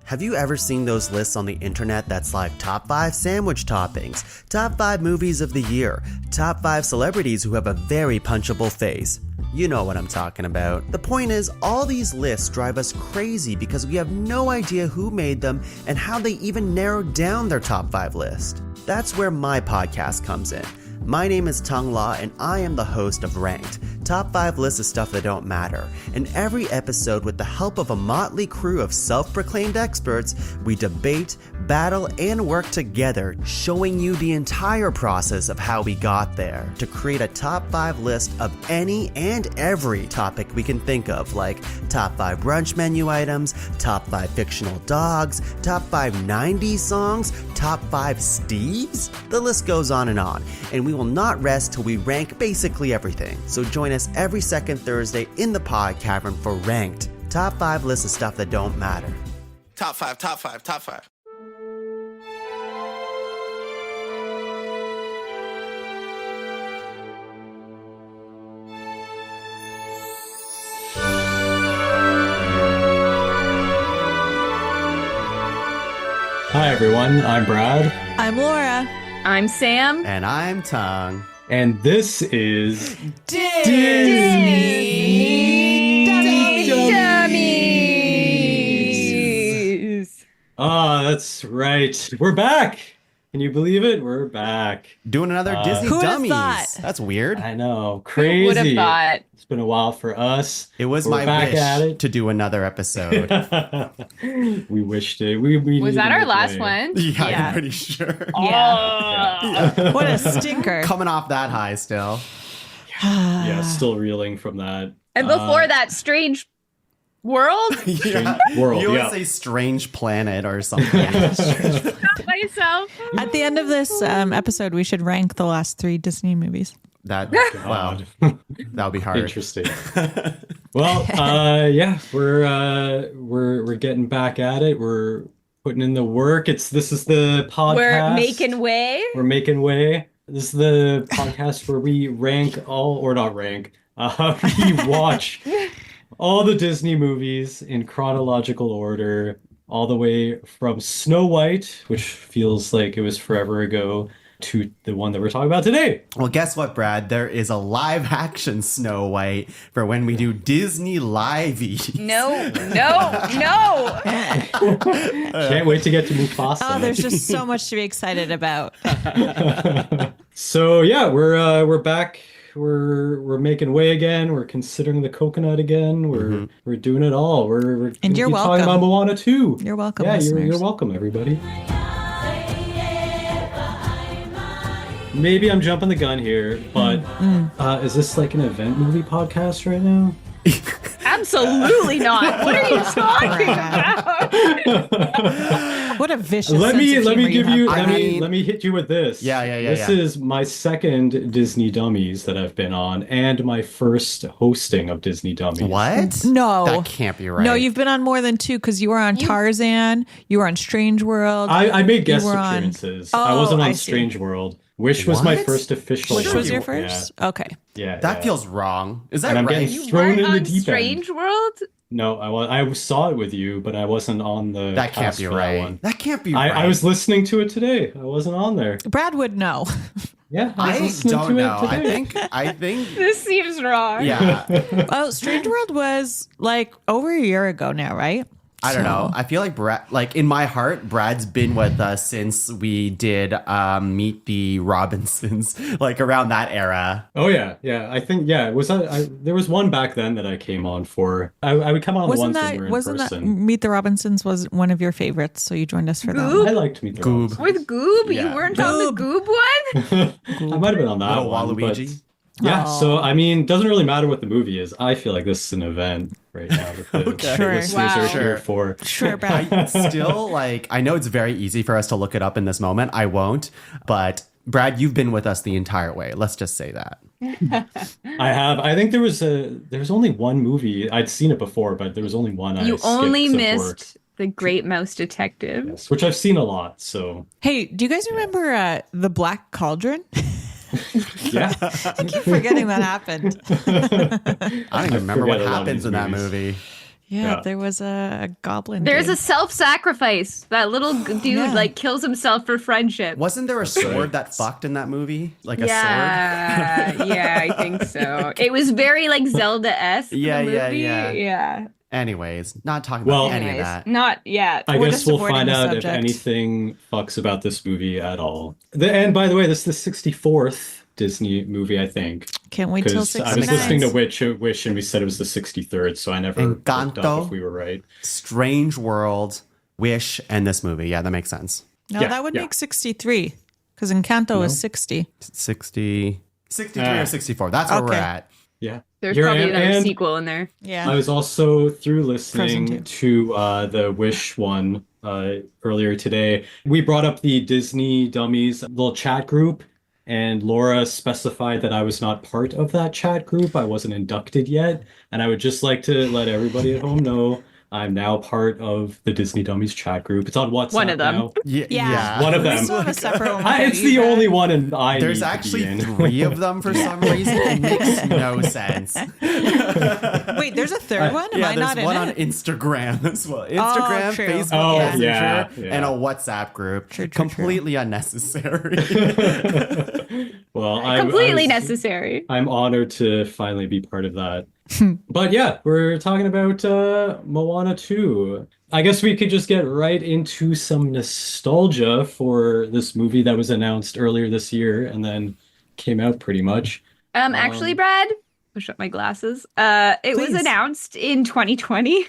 Have you ever seen those lists on the internet that's like top 5 sandwich toppings, top 5 movies of the year, top 5 celebrities who have a very punchable face? You know what I'm talking about. The point is, all these lists drive us crazy because we have no idea who made them and how they even narrowed down their top 5 list. That's where my podcast comes in. My name is Tung La, and I am the host of Ranked, top 5 lists of stuff that don't matter. In every episode, with the help of a motley crew of self-proclaimed experts, we debate, battle, and work together, showing you the entire process of how we got there, to create a top 5 list of any and every topic we can think of, like top 5 brunch menu items, top 5 fictional dogs, top 5 90s songs, top 5 Steves? The list goes on, and we will not rest till we rank basically everything. So join us every second Thursday in the Pod Cavern for Ranked, top 5 lists of stuff that don't matter. Top 5, top 5, top 5. Hi everyone, I'm Brad. I'm Laura. I'm Sam. And I'm Tung. And this is Disney Dummies. Oh, that's right. We're back. Can you believe it? We're back. Doing another Disney who would've Dummies. thought? That's weird. I know. Who Crazy. would have thought? It's been a while for us. It was We're my back wish at it. to do another episode. We wished it. We Was needed that to our make last way. one? Yeah, Yeah. I'm pretty sure. Yeah. What a stinker. Coming off that high still. Yeah, still reeling from that. And before that, Strange World? Yeah. World, You always yeah. say Strange Planet or something. Not myself. At the end of this episode, we should rank the last 3 Disney movies. Wow, God. that would be hard. Interesting. Well, yeah, we're getting back at it. We're putting in the work. This is the podcast. We're making way. We're making way. This is the podcast where we rank we watch all the Disney movies in chronological order, all the way from Snow White, which feels like it was forever ago, to the one that we're talking about today. Well, guess what, Brad? There is a live action Snow White for when we do Disney Livey. No. Can't wait to get to Mufasa. Oh, there's just so much to be excited about. So yeah, we're back. We're making way again. We're considering the coconut again. We're doing it all. We're And you're talking welcome. about Moana 2. You're welcome, Yeah, you're listeners. welcome, everybody. Maybe I'm jumping the gun here, but is this like an event movie podcast right now? Absolutely not. What are you talking about? What a vicious Let sense me of humor give have. you I mean- let me hit you with this. Yeah. This is my second Disney Dummies that I've been on, and my first hosting of Disney Dummies. What? No. That can't be right. No, you've been on more than 2 because you were on Tarzan, you were on Strange World. I made guest You were on- appearances. Oh, I wasn't on I see. Strange World. Wish was my What? first official. Which was one. your first? Okay. Yeah. That yeah. feels wrong. Is that And I'm right? getting You thrown weren't in the on deep Strange end. World? No, I saw it with you, but I wasn't on the. That can't cast be for that right. one. That can't be I right. was listening to it today. I wasn't on there. Brad would know. Yeah, I was I listening don't to know. it today. I think. This seems wrong. Yeah. Oh, Strange World was like over a year ago now, right? I don't know. I feel like Brad, like in my heart, Brad's been with us since we did Meet the Robinsons, like around that era. Oh yeah. I think was that there was one back then that I came on for. I would come on Wasn't once when we were in that person. Meet the Robinsons was one of your favorites, so you joined us for that Goob? one. I liked Meet the Goob. With Goob? Yeah. You weren't on the Goob one? I might have been on that Little one. Waluigi. But yeah, so I mean, doesn't really matter what the movie is. I feel like this is an event right now that the Okay. Sure. listeners Wow. are here for. Sure, Brad. I still like, I know it's very easy for us to look it up in this moment. I won't. But Brad, you've been with us the entire way. Let's just say that. I have. I think there was only one movie. I'd seen it before, but there was only one I You skipped only 'cause of work. missed The Great Mouse Detective. Yes, which I've seen a lot. So Hey, do you guys remember The Black Cauldron? yeah, I keep forgetting that happened. I don't even remember what forget a lot of happens these in that movies. movie. Yeah, there was a goblin. There's dude. a self-sacrifice. That little dude like kills himself for friendship. Wasn't there a sword that fucked in that movie? Like a sword? Yeah, I think so. It was very like Zelda-esque. Yeah, the movie. yeah. Anyways, not talking about any of Anyways, that. not yet. I We're guess just we'll avoiding find the out if subject. anything fucks about this movie at all. And by the way, this is the 64th Disney movie, I think. Can't wait till Because I was 69. listening to Wish and we said it was the 63rd, so I never looked up Encanto. if we were right. Strange World, Wish, and this movie. Yeah, that makes sense. No, Yeah, that would yeah. make 63 because Encanto is 60. 63 or 64. That's where we're Okay. at. Yeah. There's Here probably I am, another and sequel in there. Yeah. I was also through Frozen listening to the Wish one earlier today. We brought up the Disney Dummies little chat group, and Laura specified that I was not part of that chat group. I wasn't inducted yet, and I would just like to let everybody at home know I'm now part of the Disney Dummies chat group. It's on WhatsApp One of them. now. Yeah. One of We them. still have a separate one. without It's you, the Brad. only one, and I There's need to actually be in. 3 of them for some reason. It makes no sense. Wait, there's a third one? Am Yeah, I there's not in one it? on Instagram as well. Instagram, true. Facebook Oh, Messenger, yeah. and a WhatsApp group. True. Completely unnecessary. Well, Completely necessary. I'm honored to finally be part of that. But yeah, we're talking about Moana 2. I guess we could just get right into some nostalgia for this movie that was announced earlier this year and then came out pretty much. Actually, Brad, push up my glasses. It was Please. announced in 2020.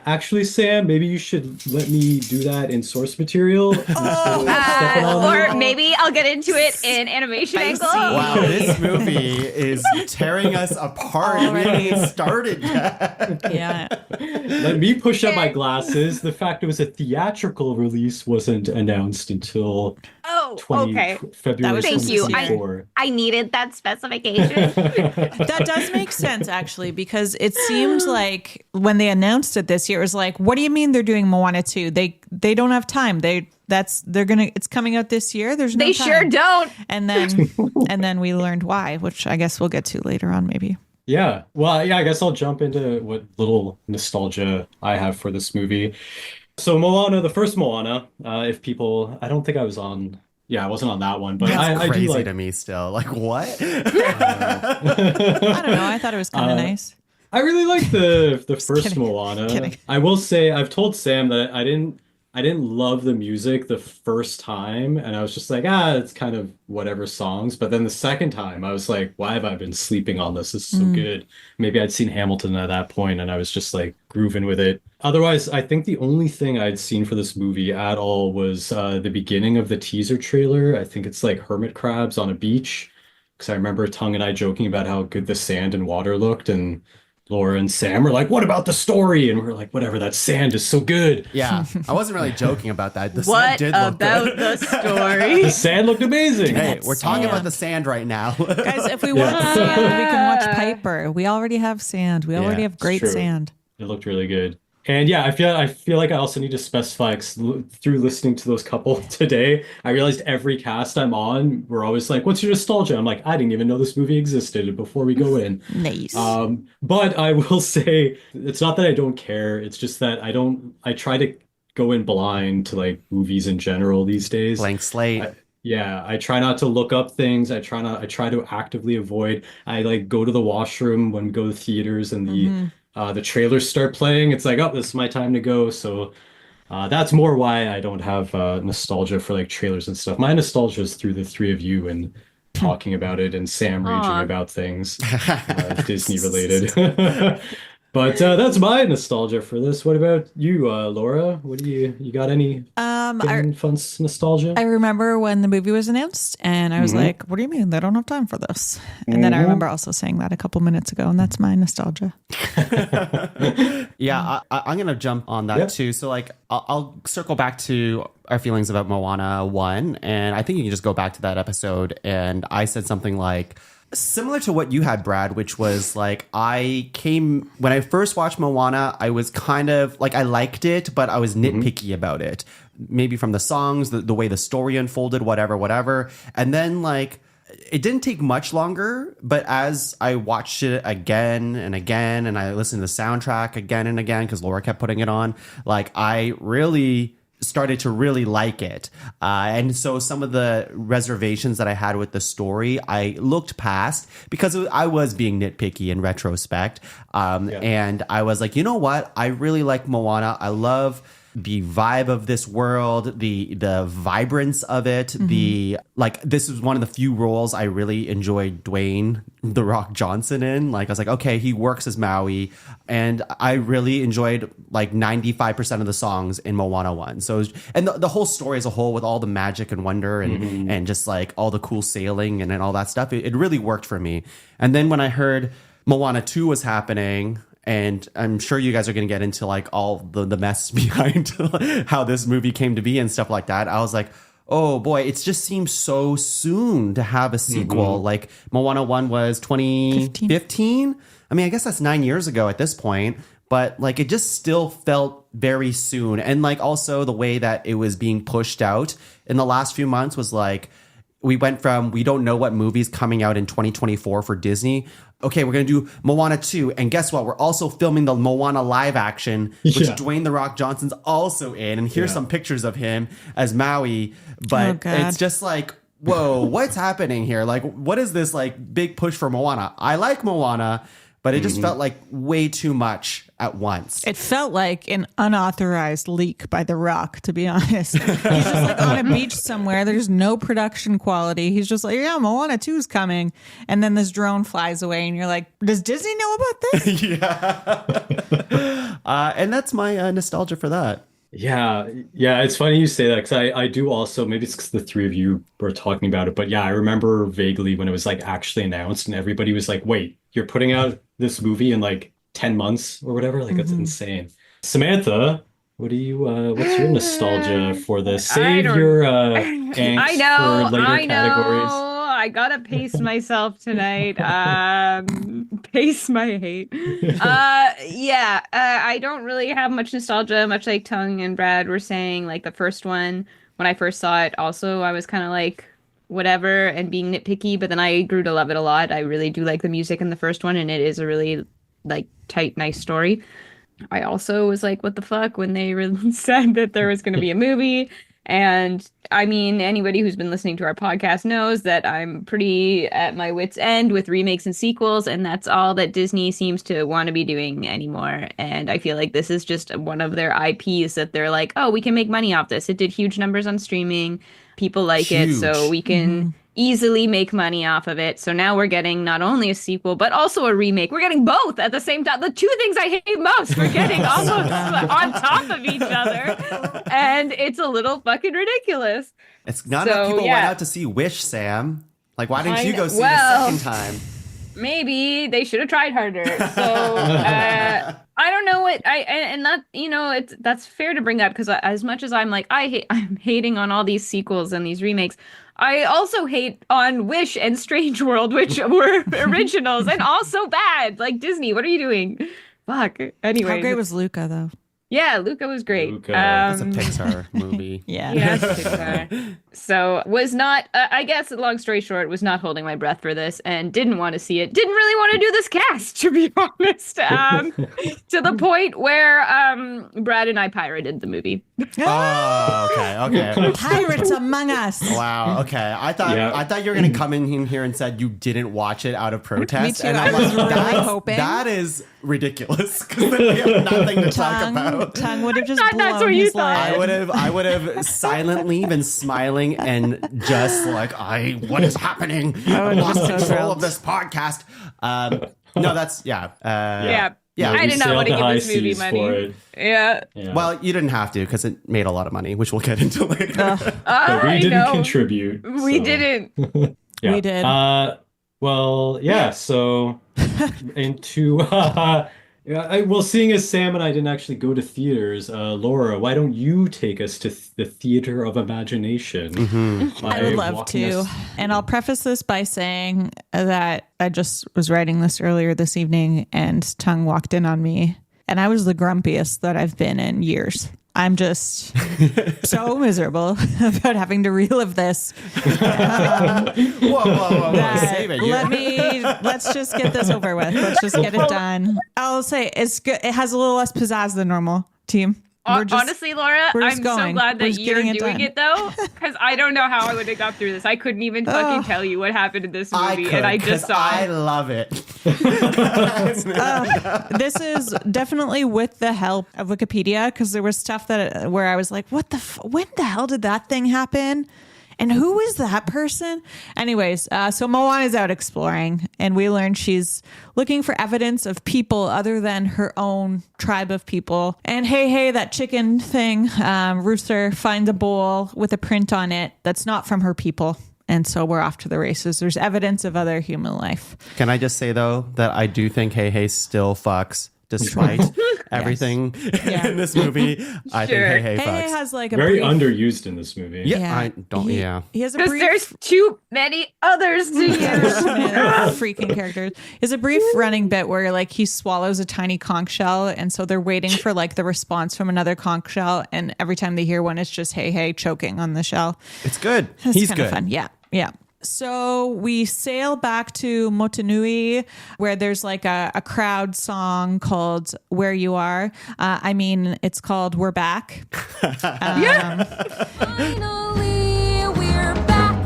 Actually, Sam, maybe you should let me do that in source material instead of stepping on Or it. maybe I'll get into it in animation angle. Wow, this movie is tearing us apart. We haven't even started yet. Yeah. Let me push up my glasses. The fact it was a theatrical release wasn't announced until Oh, 20 okay. February Thank you. 2024. I needed that specification. That does make sense actually, because it seemed like when they announced it this year, it was like, what do you mean they're doing Moana 2? They don't have time. It's coming out this year. There's no They time. sure don't. And then we learned why, which I guess we'll get to later on maybe. Yeah. Well, yeah, I guess I'll jump into what little nostalgia I have for this movie. So Moana, the first Moana, if people, I don't think I was on, yeah, I wasn't on that one, but That's I crazy do like, to me still. Like, what? I don't know. I thought it was kind of nice. I really like the first kidding. Moana. Kidding. I will say, I've told Sam that I didn't love the music the first time, and I was just like, it's kind of whatever songs. But then the second time, I was like, why have I been sleeping on this? This is so good. Maybe I'd seen Hamilton at that point, and I was just like grooving with it. Otherwise, I think the only thing I'd seen for this movie at all was the beginning of the teaser trailer. I think it's like hermit crabs on a beach, because I remember Tongue and I joking about how good the sand and water looked, and Laura and Sam were like, what about the story? And we're like, whatever, that sand is so good. Yeah, I wasn't really joking about that. The What sand did look about good. the story? The sand looked amazing. Hey, we're talking sand. about the sand right now. Guys, if we want sand, we can watch Piper. We already have sand. We already Yeah, have great true. sand. It looked really good. And yeah, I feel like I also need to specify 'cause through listening to those couple today, I realized every cast I'm on, we're always like, what's your nostalgia? I'm like, I didn't even know this movie existed before we go in. Nice. But I will say, it's not that I don't care. It's just that I try to go in blind to like movies in general these days. Blank slate. Yeah, I try not to look up things. I try to actively avoid. I like go to the washroom when we go to theaters and the trailers start playing. It's like, oh, this is my time to go. So that's more why I don't have nostalgia for like trailers and stuff. My nostalgia is through the three of you and talking about it and Sam raging about things Disney related. But that's my nostalgia for this. What about you, Laura? What do you got any fun nostalgia? I remember when the movie was announced and I was like, what do you mean? They don't have time for this. And then I remember also saying that a couple minutes ago, and that's my nostalgia. Yeah, I'm going to jump on that too. So like, I'll circle back to our feelings about Moana 1. And I think you can just go back to that episode. And I said something like, similar to what you had, Brad, which was like, when I first watched Moana, I was kind of like, I liked it, but I was nitpicky about it. Maybe from the songs, the way the story unfolded, whatever. And then like it didn't take much longer, but as I watched it again and again, and I listened to the soundtrack again and again, because Laura kept putting it on, like I really started to really like it. And so some of the reservations that I had with the story, I looked past because I was being nitpicky in retrospect. And I was like, you know what? I really like Moana. I love the vibe of this world, the vibrance of it, this is one of the few roles I really enjoyed Dwayne The Rock Johnson in. Like I was like, okay, he works as Maui, and I really enjoyed like 95% of the songs in Moana 1. So and the whole story as a whole, with all the magic and wonder and just like all the cool sailing and all that stuff, it really worked for me. And then when I heard Moana 2 was happening, and I'm sure you guys are going to get into like all the mess behind how this movie came to be and stuff like that, I was like, oh boy, it just seems so soon to have a sequel. Like Moana 1 was 2015. I mean, I guess that's 9 years ago at this point, but like it just still felt very soon. And like also the way that it was being pushed out in the last few months was like, we went from, we don't know what movie's coming out in 2024 for Disney. Okay, we're going to do Moana 2. And guess what? We're also filming the Moana live action, which Dwayne The Rock Johnson's also in. And here's some pictures of him as Maui. But it's just like, whoa, what's happening here? Like, what is this like big push for Moana? I like Moana, but it just felt like way too much at once. It felt like an unauthorized leak by The Rock, to be honest. He's just like on a beach somewhere. There's no production quality. He's just like, yeah, Moana 2 is coming. And then this drone flies away and you're like, does Disney know about this? And that's my nostalgia for that. Yeah, it's funny you say that, because I do also, maybe it's because the three of you were talking about it, but yeah, I remember vaguely when it was like actually announced and everybody was like, wait, you're putting out this movie in like 10 months or whatever? Like, that's insane. Samantha, what's your nostalgia for this? Save your angst for later categories. I gotta pace myself tonight. Pace my hate. I don't really have much nostalgia, much like Tung and Brad were saying. Like the first one, when I first saw it, also I was kind of like whatever and being nitpicky, but then I grew to love it a lot. I really do like the music in the first one, and it is a really like tight, nice story. I also was like, what the fuck, when they said that there was going to be a movie. And I mean, anybody who's been listening to our podcast knows that I'm pretty at my wit's end with remakes and sequels, and that's all that Disney seems to want to be doing anymore. And I feel like this is just one of their IPs that they're like, oh, we can make money off this. It did huge numbers on streaming. People like it, so we can easily make money off of it. So now we're getting not only a sequel, but also a remake. We're getting both at the same time. The two things I hate most, we're getting almost on top of each other. And it's a little fucking ridiculous. It's not enough people went out to see Wish, Sam. Like, why didn't you go see it the second time? Maybe they should have tried harder. So I don't know what and that, you know, that's fair to bring up, because as much as I'm like I'm hating on all these sequels and these remakes, I also hate on Wish and Strange World, which were originals and also bad. Like, Disney, what are you doing? Fuck. Anyway, how great was Luca though? Yeah, Luca was great. That's a Pixar movie. Yeah, Pixar. So was not, I guess, long story short, was not holding my breath for this and didn't want to see it. Didn't really want to do this cast, to be honest. To the point where Brad and I pirated the movie. Oh, okay. Pirates among us. Wow. Okay. I thought you were gonna come in here and said you didn't watch it out of protest. Me too. And I was really hoping that is ridiculous, because then we have nothing to talk about. Tongue would have just blown that's what you his thought. leg. I would have silently been smiling and just like, what is happening? I lost control of this podcast. No, that's Yeah. I did not want to give this movie money. Yeah. Well, you didn't have to, because it made a lot of money, which we'll get into later. We didn't contribute. We didn't. Yeah. We did. Well, yeah. So into well, seeing as Sam and I didn't actually go to theaters, Laura, why don't you take us to the theater of imagination? I would love to. And I'll preface this by saying that I just was writing this earlier this evening and Tongue walked in on me and I was the grumpiest that I've been in years. I'm just so miserable about having to relive this. Whoa. Save it. Let's just get this over with. Let's just get it done. I'll say it's good. It has a little less pizzazz than normal, team. Honestly, Laura, we're I'm just so going. glad We're that just you're getting it doing done. it though, because I don't know how I would have got through this. I couldn't even fucking tell you what happened in this movie, and I just saw I it. love it. This is definitely with the help of Wikipedia, because there was stuff where I was like, what when the hell did that thing happen? And who is that person? Anyways, so Moana is out exploring, and we learn she's looking for evidence of people other than her own tribe of people. And hey, that chicken thing, Rooster finds a bowl with a print on it that's not from her people. And so we're off to the races. There's evidence of other human life. Can I just say, though, that I do think Hey still fucks despite everything in this movie. I think Hey fucks. Has like a Very brief, underused in this movie. Yeah, I don't. He has a Because brief. there's too many others to use. Freaking characters. Is a brief running bit where like he swallows a tiny conch shell, and so they're waiting for like the response from another conch shell, and every time they hear one, it's just hey choking on the shell. It's good. It's He's kind of good. fun. Yeah. So we sail back to Motunui, where there's like a crowd song called "Where You Are." It's called "We're Back." Finally, we're back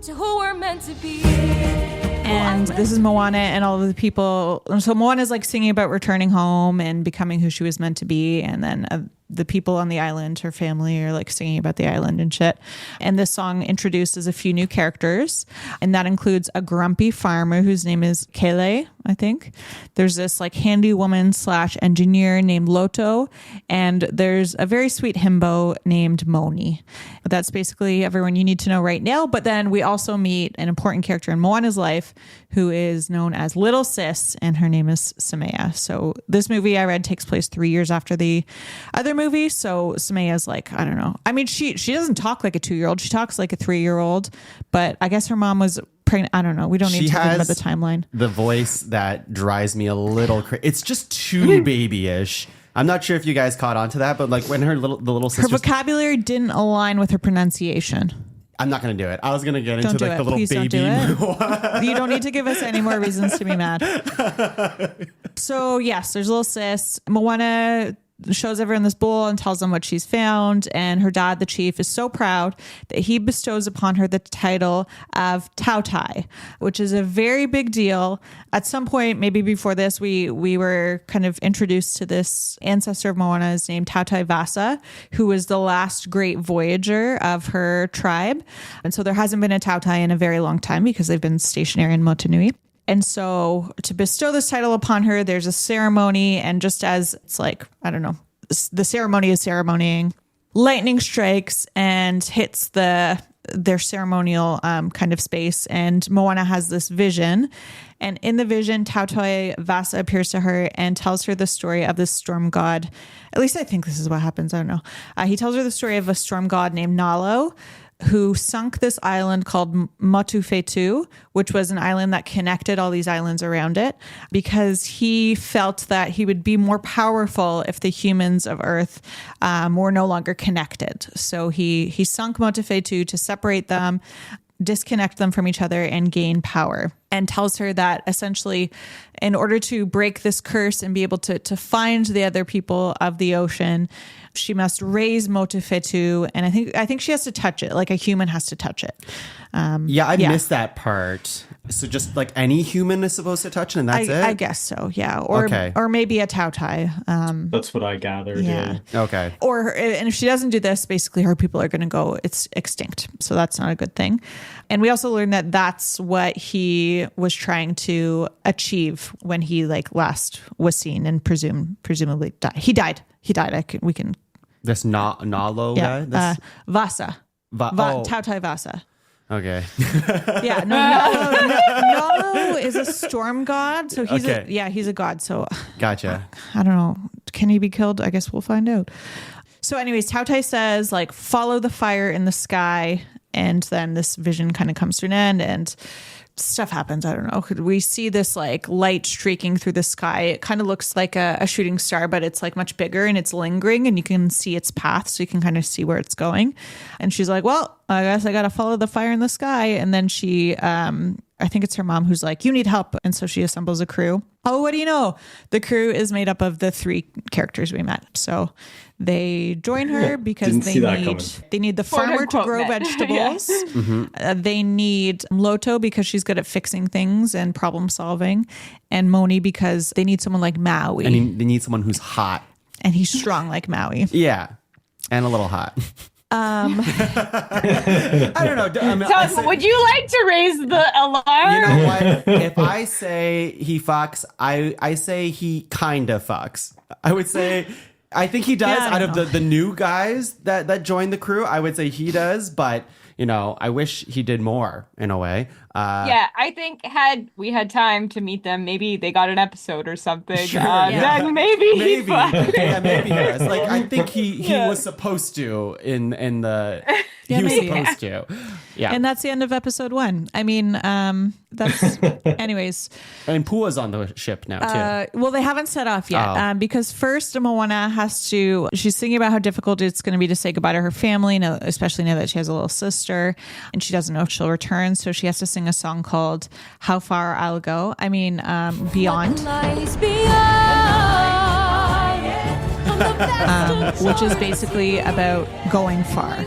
to who we're meant to be. And this is Moana and all of the people. So Moana's like singing about returning home and becoming who she was meant to be. And then the people on the island, her family, are like singing about the island and shit. And this song introduces a few new characters. And that includes a grumpy farmer whose name is Kele, I think. There's this like handy woman / engineer named Loto. And there's a very sweet himbo named Moni. That's basically everyone you need to know right now. But then we also meet an important character in Moana's life who is known as Little Sis, and her name is Samaya. So this movie I read takes place 3 years after the other movie. So Samaya's like, I don't know. I mean, she doesn't talk like a 2-year-old. She talks like a 3-year-old, but I guess her mom was pregnant. I don't know. We don't need to think about the timeline. The voice that drives me a little crazy. It's just too babyish. I'm not sure if you guys caught on to that, but like when the little sister, her vocabulary didn't align with her pronunciation. I'm not going to do it. I was going to get into Don't do like it. the little Please baby. don't do it. You don't need to give us any more reasons to be mad. So yes, there's little sis. Moana shows everyone this bowl and tells them what she's found, and her dad, the chief, is so proud that he bestows upon her the title of Tautai, which is a very big deal. At some point, maybe before this, we were kind of introduced to this ancestor of Moana's named Tautai Vasa, who was the last great voyager of her tribe. And so there hasn't been a Tautai in a very long time because they've been stationary in Motunui. And so to bestow this title upon her, there's a ceremony. And just as it's like, I don't know, the ceremony is ceremonying, lightning strikes and hits their ceremonial kind of space. And Moana has this vision. And in the vision, Tautai Vasa appears to her and tells her the story of this storm god. At least I think this is what happens. I don't know. He tells her the story of a storm god named Nalo, who sunk this island called Matufetu, which was an island that connected all these islands around it, because he felt that he would be more powerful if the humans of Earth were no longer connected. So he sunk Matufetu to separate them, disconnect them from each other, and gain power. And tells her that essentially, in order to break this curse and be able to find the other people of the ocean, she must raise Motufetu, and I think she has to touch it, like a human has to touch it. I missed that part. So just like any human is supposed to touch it, and that's it? I guess so, yeah. Or maybe a Tautai. That's what I gathered. Yeah. Okay. And if she doesn't do this, basically her people are going to go extinct. So that's not a good thing. And we also learned that that's what he was trying to achieve when he like last was seen and presumably died. He died. We can. This Nalo guy? This... Vasa. Tautai Vasa. Okay. Yeah. Nalo is a storm god. So he's he's a god. So Gotcha. I don't know. Can he be killed? I guess we'll find out. So anyways, Tautai says like, follow the fire in the sky. And then this vision kind of comes to an end, and stuff happens. I don't know. We see this like light streaking through the sky. It kind of looks like a shooting star, but it's like much bigger and it's lingering and you can see its path. So you can kind of see where it's going. And she's like, well, I guess I got to follow the fire in the sky. And then she, I think it's her mom who's like, you need help. And so she assembles a crew. Oh, what do you know? The crew is made up of the 3 characters we met. So they join her because they need the farmer to grow vegetables. They need Loto because she's good at fixing things and problem solving. And Moni because they need someone like Maui. And they need someone who's hot. And he's strong like Maui. Yeah. And a little hot. I don't know. Would you like to raise the alarm? You know what? If I say he fucks, I say he kind of fucks. I would say, I think he does. Out of the new guys that joined the crew, I would say he does. But, you know, I wish he did more in a way. I think had we had time to meet them, maybe they got an episode or something. Sure, then maybe he fucked. Yeah, maybe he does. Like, I think he was supposed to in the... He was supposed to. Yeah. And that's the end of episode 1. I mean, that's... Anyways. And Pua's on the ship now, too. Well, they haven't set off yet. Because first, Moana has to... She's thinking about how difficult it's going to be to say goodbye to her family, especially now that she has a little sister. And she doesn't know if she'll return. So she has to sing a song called How Far I'll Go. I mean, Beyond. Which is basically about going far.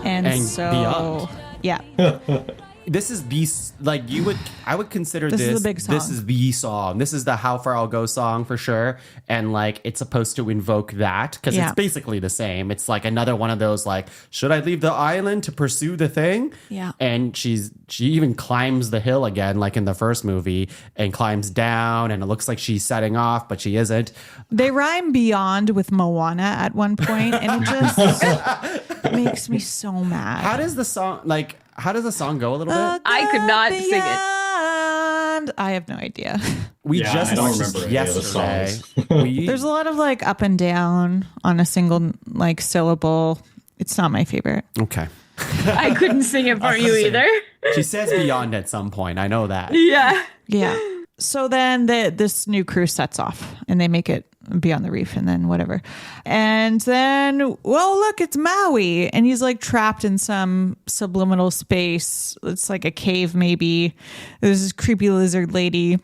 And so beyond. Yeah. This is the, like, I would consider this is a big song. This is the song. This is the How Far I'll Go song for sure. And like, it's supposed to invoke that because it's basically the same. It's like another one of those, like, should I leave the island to pursue the thing? Yeah. And she even climbs the hill again, like in the first movie, and climbs down, and it looks like she's setting off, but she isn't. They rhyme Beyond with Moana at one point, and it just makes me so mad. How does the song go a little bit? I could not sing it. I have no idea. We I just don't watched remember yesterday. any of There's a lot of like up and down on a single like syllable. It's not my favorite. Okay. I couldn't sing it for you either. She says beyond at some point. I know that. Yeah. Yeah. So then this new crew sets off and they make it beyond the reef and then whatever. And then, well, look, it's Maui. And he's like trapped in some subliminal space. It's like a cave, maybe. There's this creepy lizard lady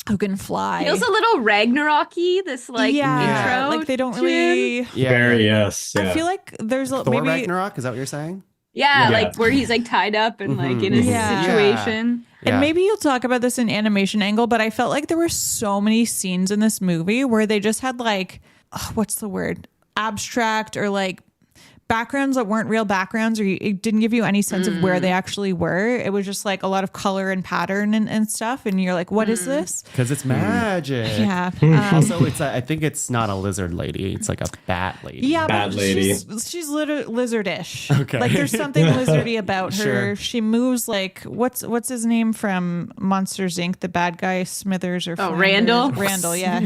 who can fly. Feels a little Ragnarok-y, this like intro. Like they don't really... Yeah. Very, yes. Yeah. I feel like there's Thor maybe... Ragnarok? Is that what you're saying? Yeah, like where he's like tied up and like in a situation. Yeah. And maybe you'll talk about this in animation angle, but I felt like there were so many scenes in this movie where they just had like, what's the word? Abstract or like backgrounds that weren't real backgrounds, or it didn't give you any sense of where they actually were. It was just like a lot of color and pattern and stuff. And you're like, what is this? Because it's magic. Yeah. Also, I think it's not a lizard lady. It's like a bat lady. Yeah, Bat but lady. she's lizardish. Okay. Like there's something lizardy about her. Sure. She moves like what's his name from Monsters Inc. The bad guy Smithers or Flanders? Randall? Randall, yeah.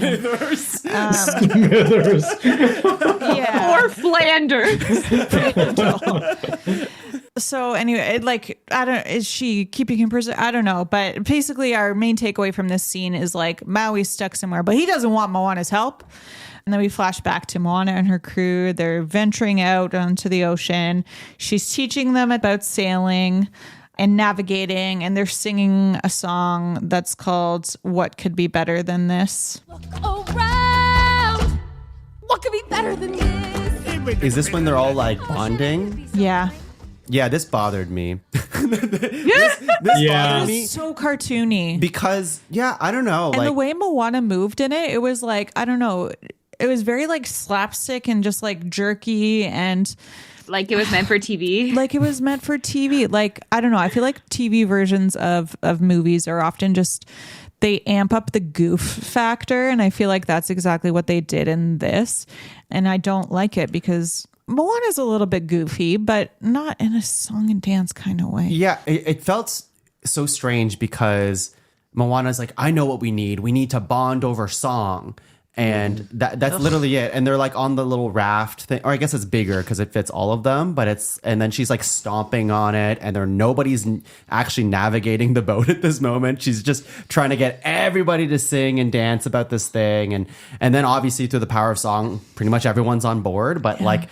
Smithers. Yeah. Or Flanders. So anyway, is she keeping him prisoner? I don't know. But basically our main takeaway from this scene is like Maui's stuck somewhere, but he doesn't want Moana's help. And then we flash back to Moana and her crew. They're venturing out onto the ocean. She's teaching them about sailing and navigating, and they're singing a song that's called What Could Be Better Than This? Look around. What could be better than this? Is this when they're all like bonding? Yeah. Yeah, this bothered me. this bothered me So cartoony. because, I don't know. And like the way Moana moved in it was like, I don't know. It was very like slapstick and just like jerky and Like it was meant for TV. like it was meant for TV. Like, I don't know. I feel like TV versions of movies are often just, they amp up the goof factor. And I feel like that's exactly what they did in this. And I don't like it because Moana's a little bit goofy, but not in a song and dance kind of way. Yeah, it felt so strange because Moana's like, I know what we need. We need to bond over song. And that's literally it. And they're like on the little raft thing, or I guess it's bigger because it fits all of them. But and then she's like stomping on it, and nobody's actually navigating the boat at this moment. She's just trying to get everybody to sing and dance about this thing, and then obviously through the power of song, pretty much everyone's on board. But like,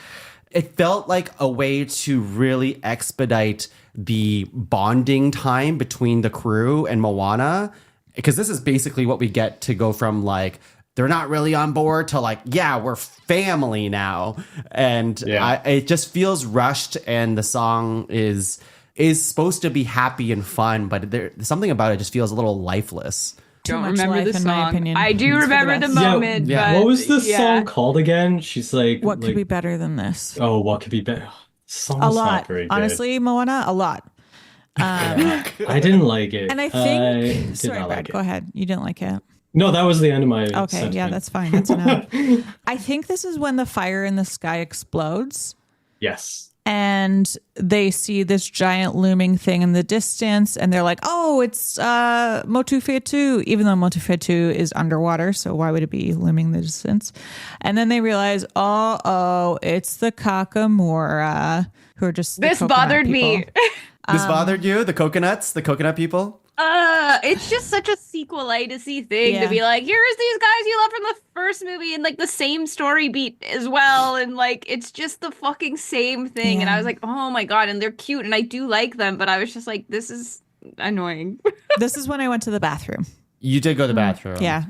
it felt like a way to really expedite the bonding time between the crew and Moana, because this is basically what we get to go from like, they're not really on board to like, yeah, we're family now. And it just feels rushed. And the song is supposed to be happy and fun, but something about it just feels a little lifeless. Don't much remember life, the in my song. opinion. I do It's for the remember the best. moment. Yeah. But What was this song called again? She's like, What could be better than this? Oh, what could be better? The song's A not lot. very good. Honestly, Moana, a lot. I didn't like it. And I I think, did sorry, not Brad, like it. go ahead. You didn't like it. No, that was the end of my Okay, sentiment. yeah, that's fine. That's enough. I think this is when the fire in the sky explodes Yes. and they see this giant looming thing in the distance and they're like, oh, it's Motufetu, even though Motufetu is underwater, so why would it be looming in the distance? And then they realize, oh, it's the Kakamora, who are just the This coconut bothered me. people. This bothered you? The coconut people? It's just such a sequelitis-y thing Yeah. to be like, here's these guys you love from the first movie and like the same story beat as well, and like it's just the fucking same thing. And I was like, oh my god, and they're cute and I do like them, but I was just like, this is annoying. This is when I went to the bathroom. You did go to the bathroom. Yeah.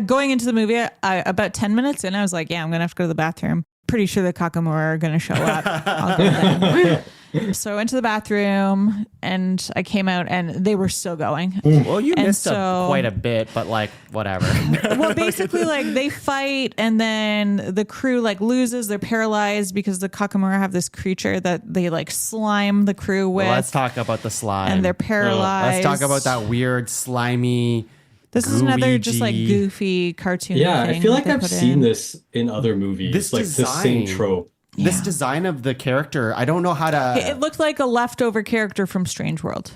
Going into the movie, about 10 minutes in, I was like, yeah, I'm going to have to go to the bathroom. Pretty sure the Kakamora are going to show up. I'll go then. So I went to the bathroom and I came out and they were still going. Well, you And missed so- quite a bit, but like, whatever. Well, basically, like they fight and then the crew like loses. They're paralyzed because the Kakamora have this creature that they like slime the crew with. Well, let's talk about the slime. and they're paralyzed. Let's talk about that weird, slimy. This is another just like gooey-G. goofy cartoon. Yeah, thing I feel like that they I've put seen in. this in other movies. This like the same design. trope. This Yeah. design of the character, I don't know how to. It looked like a leftover character from Strange World.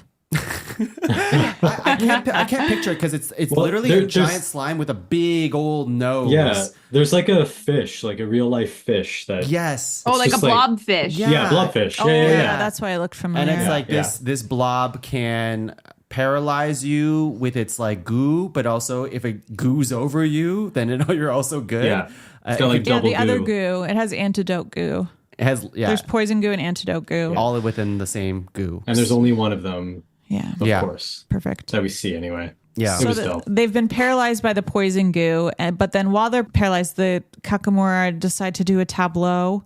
I can't picture it because it's Well, literally a there's- giant slime with a big old nose. Yeah, there's like a fish, like a real life fish that. Yes. Oh, like a just like- blobfish. Yeah. Yeah, blobfish. Oh, Yeah. that's why I looked familiar. And it's like Yeah. this blob can paralyze you with its like goo, but also if it goos over you, then you're also good. Yeah. It's got like yeah, double the other goo. goo. It has antidote goo. It has There's poison goo and antidote goo. all within the same goo. And there's only one of them, Yeah, of course, perfect. that we see anyway. Yeah. It So was dope. they've been paralyzed by the poison goo, but then while they're paralyzed, the Kakamora decide to do a tableau,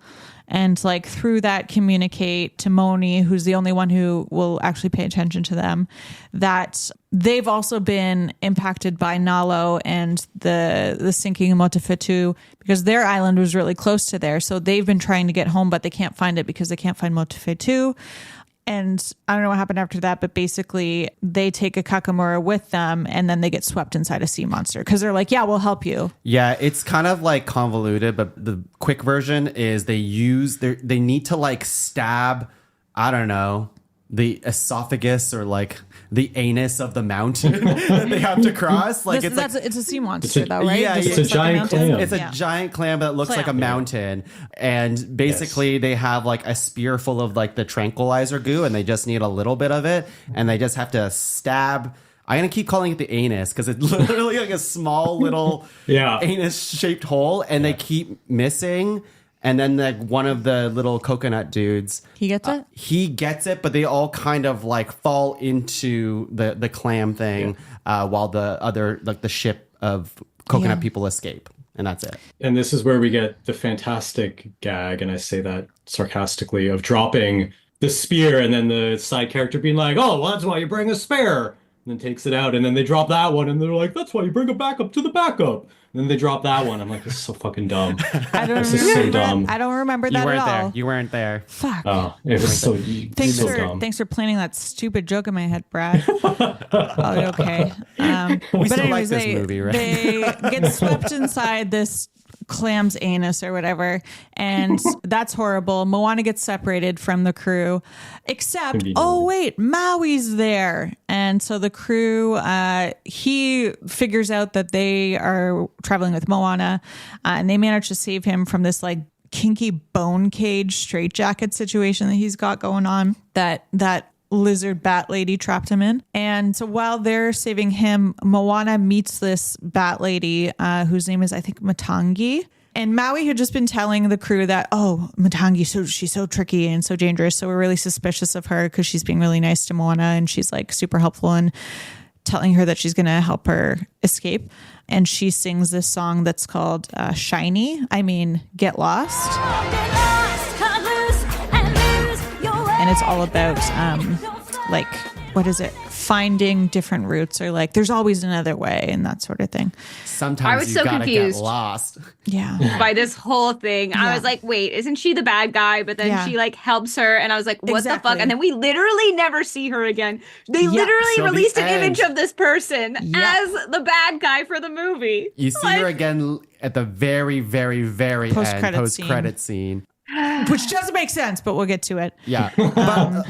and like through that communicate to Moni, who's the only one who will actually pay attention to them, that they've also been impacted by Nalo and the sinking of Motofetu because their island was really close to there. So they've been trying to get home, but they can't find it because they can't find Motofetu. And I don't know what happened after that, but basically they take a Kakamora with them and then they get swept inside a sea monster because they're like, yeah, we'll help you. Yeah, it's kind of like convoluted, but the quick version is they need to like stab, I don't know, the esophagus or like the anus of the mountain that they have to cross. Like It's a sea monster, though, right? yeah, Just it's a looks like giant mountain? clam. It's a Yeah. giant clam that looks like a Clam. mountain. And basically they have like a spear full of like the tranquilizer goo and they just need a little bit of it. And they just have to stab. I'm going to keep calling it the anus because it's literally like a small little Yeah. anus shaped hole. And they keep missing. And then like one of the little coconut dudes, He gets it? he gets it, but they all kind of like fall into the clam thing while the other like the ship of coconut Yeah. people escape, and that's it. And this is where we get the fantastic gag, and I say that sarcastically, of dropping the spear and then the side character being like, oh, well, that's why you bring a spare. And then takes it out, and then they drop that one, and they're like, that's why you bring a backup to the backup. And then they drop that one. I'm like, this is so fucking dumb. I don't This is so remember that. dumb. I don't remember that You weren't at there. all. You weren't there. Fuck. Oh, it was so, so dumb. Thanks for planning that stupid joke in my head, Brad. Oh, okay. We But still like anyways, this movie, right? They get swept inside this clam's anus or whatever. And that's horrible. Moana gets separated from the crew, except, oh, wait, Maui's there. And so the crew, he figures out that they are traveling with Moana, and they manage to save him from this like kinky bone cage straitjacket situation that he's got going on that lizard bat lady trapped him in. And so while they're saving him, Moana meets this bat lady whose name is, I think, Matangi. And Maui had just been telling the crew that, oh, Matangi, she's so tricky and so dangerous. So we're really suspicious of her because she's being really nice to Moana, and she's like super helpful and telling her that she's going to help her escape. And she sings this song that's called Shiny. I mean, Get Lost. And it's all about like, what is it? Finding different routes, or like there's always another way and that sort of thing. Sometimes I was you so gotta confused. get lost. Yeah. By this whole thing. I was like, wait, isn't she the bad guy? But then she like helps her, and I was like, what the fuck? And then we literally never see her again. They literally So the released an end. image of this person as the bad guy for the movie. You see her again at the very, very, very end, post-credit scene. Which doesn't make sense, but we'll get to it. Yeah. But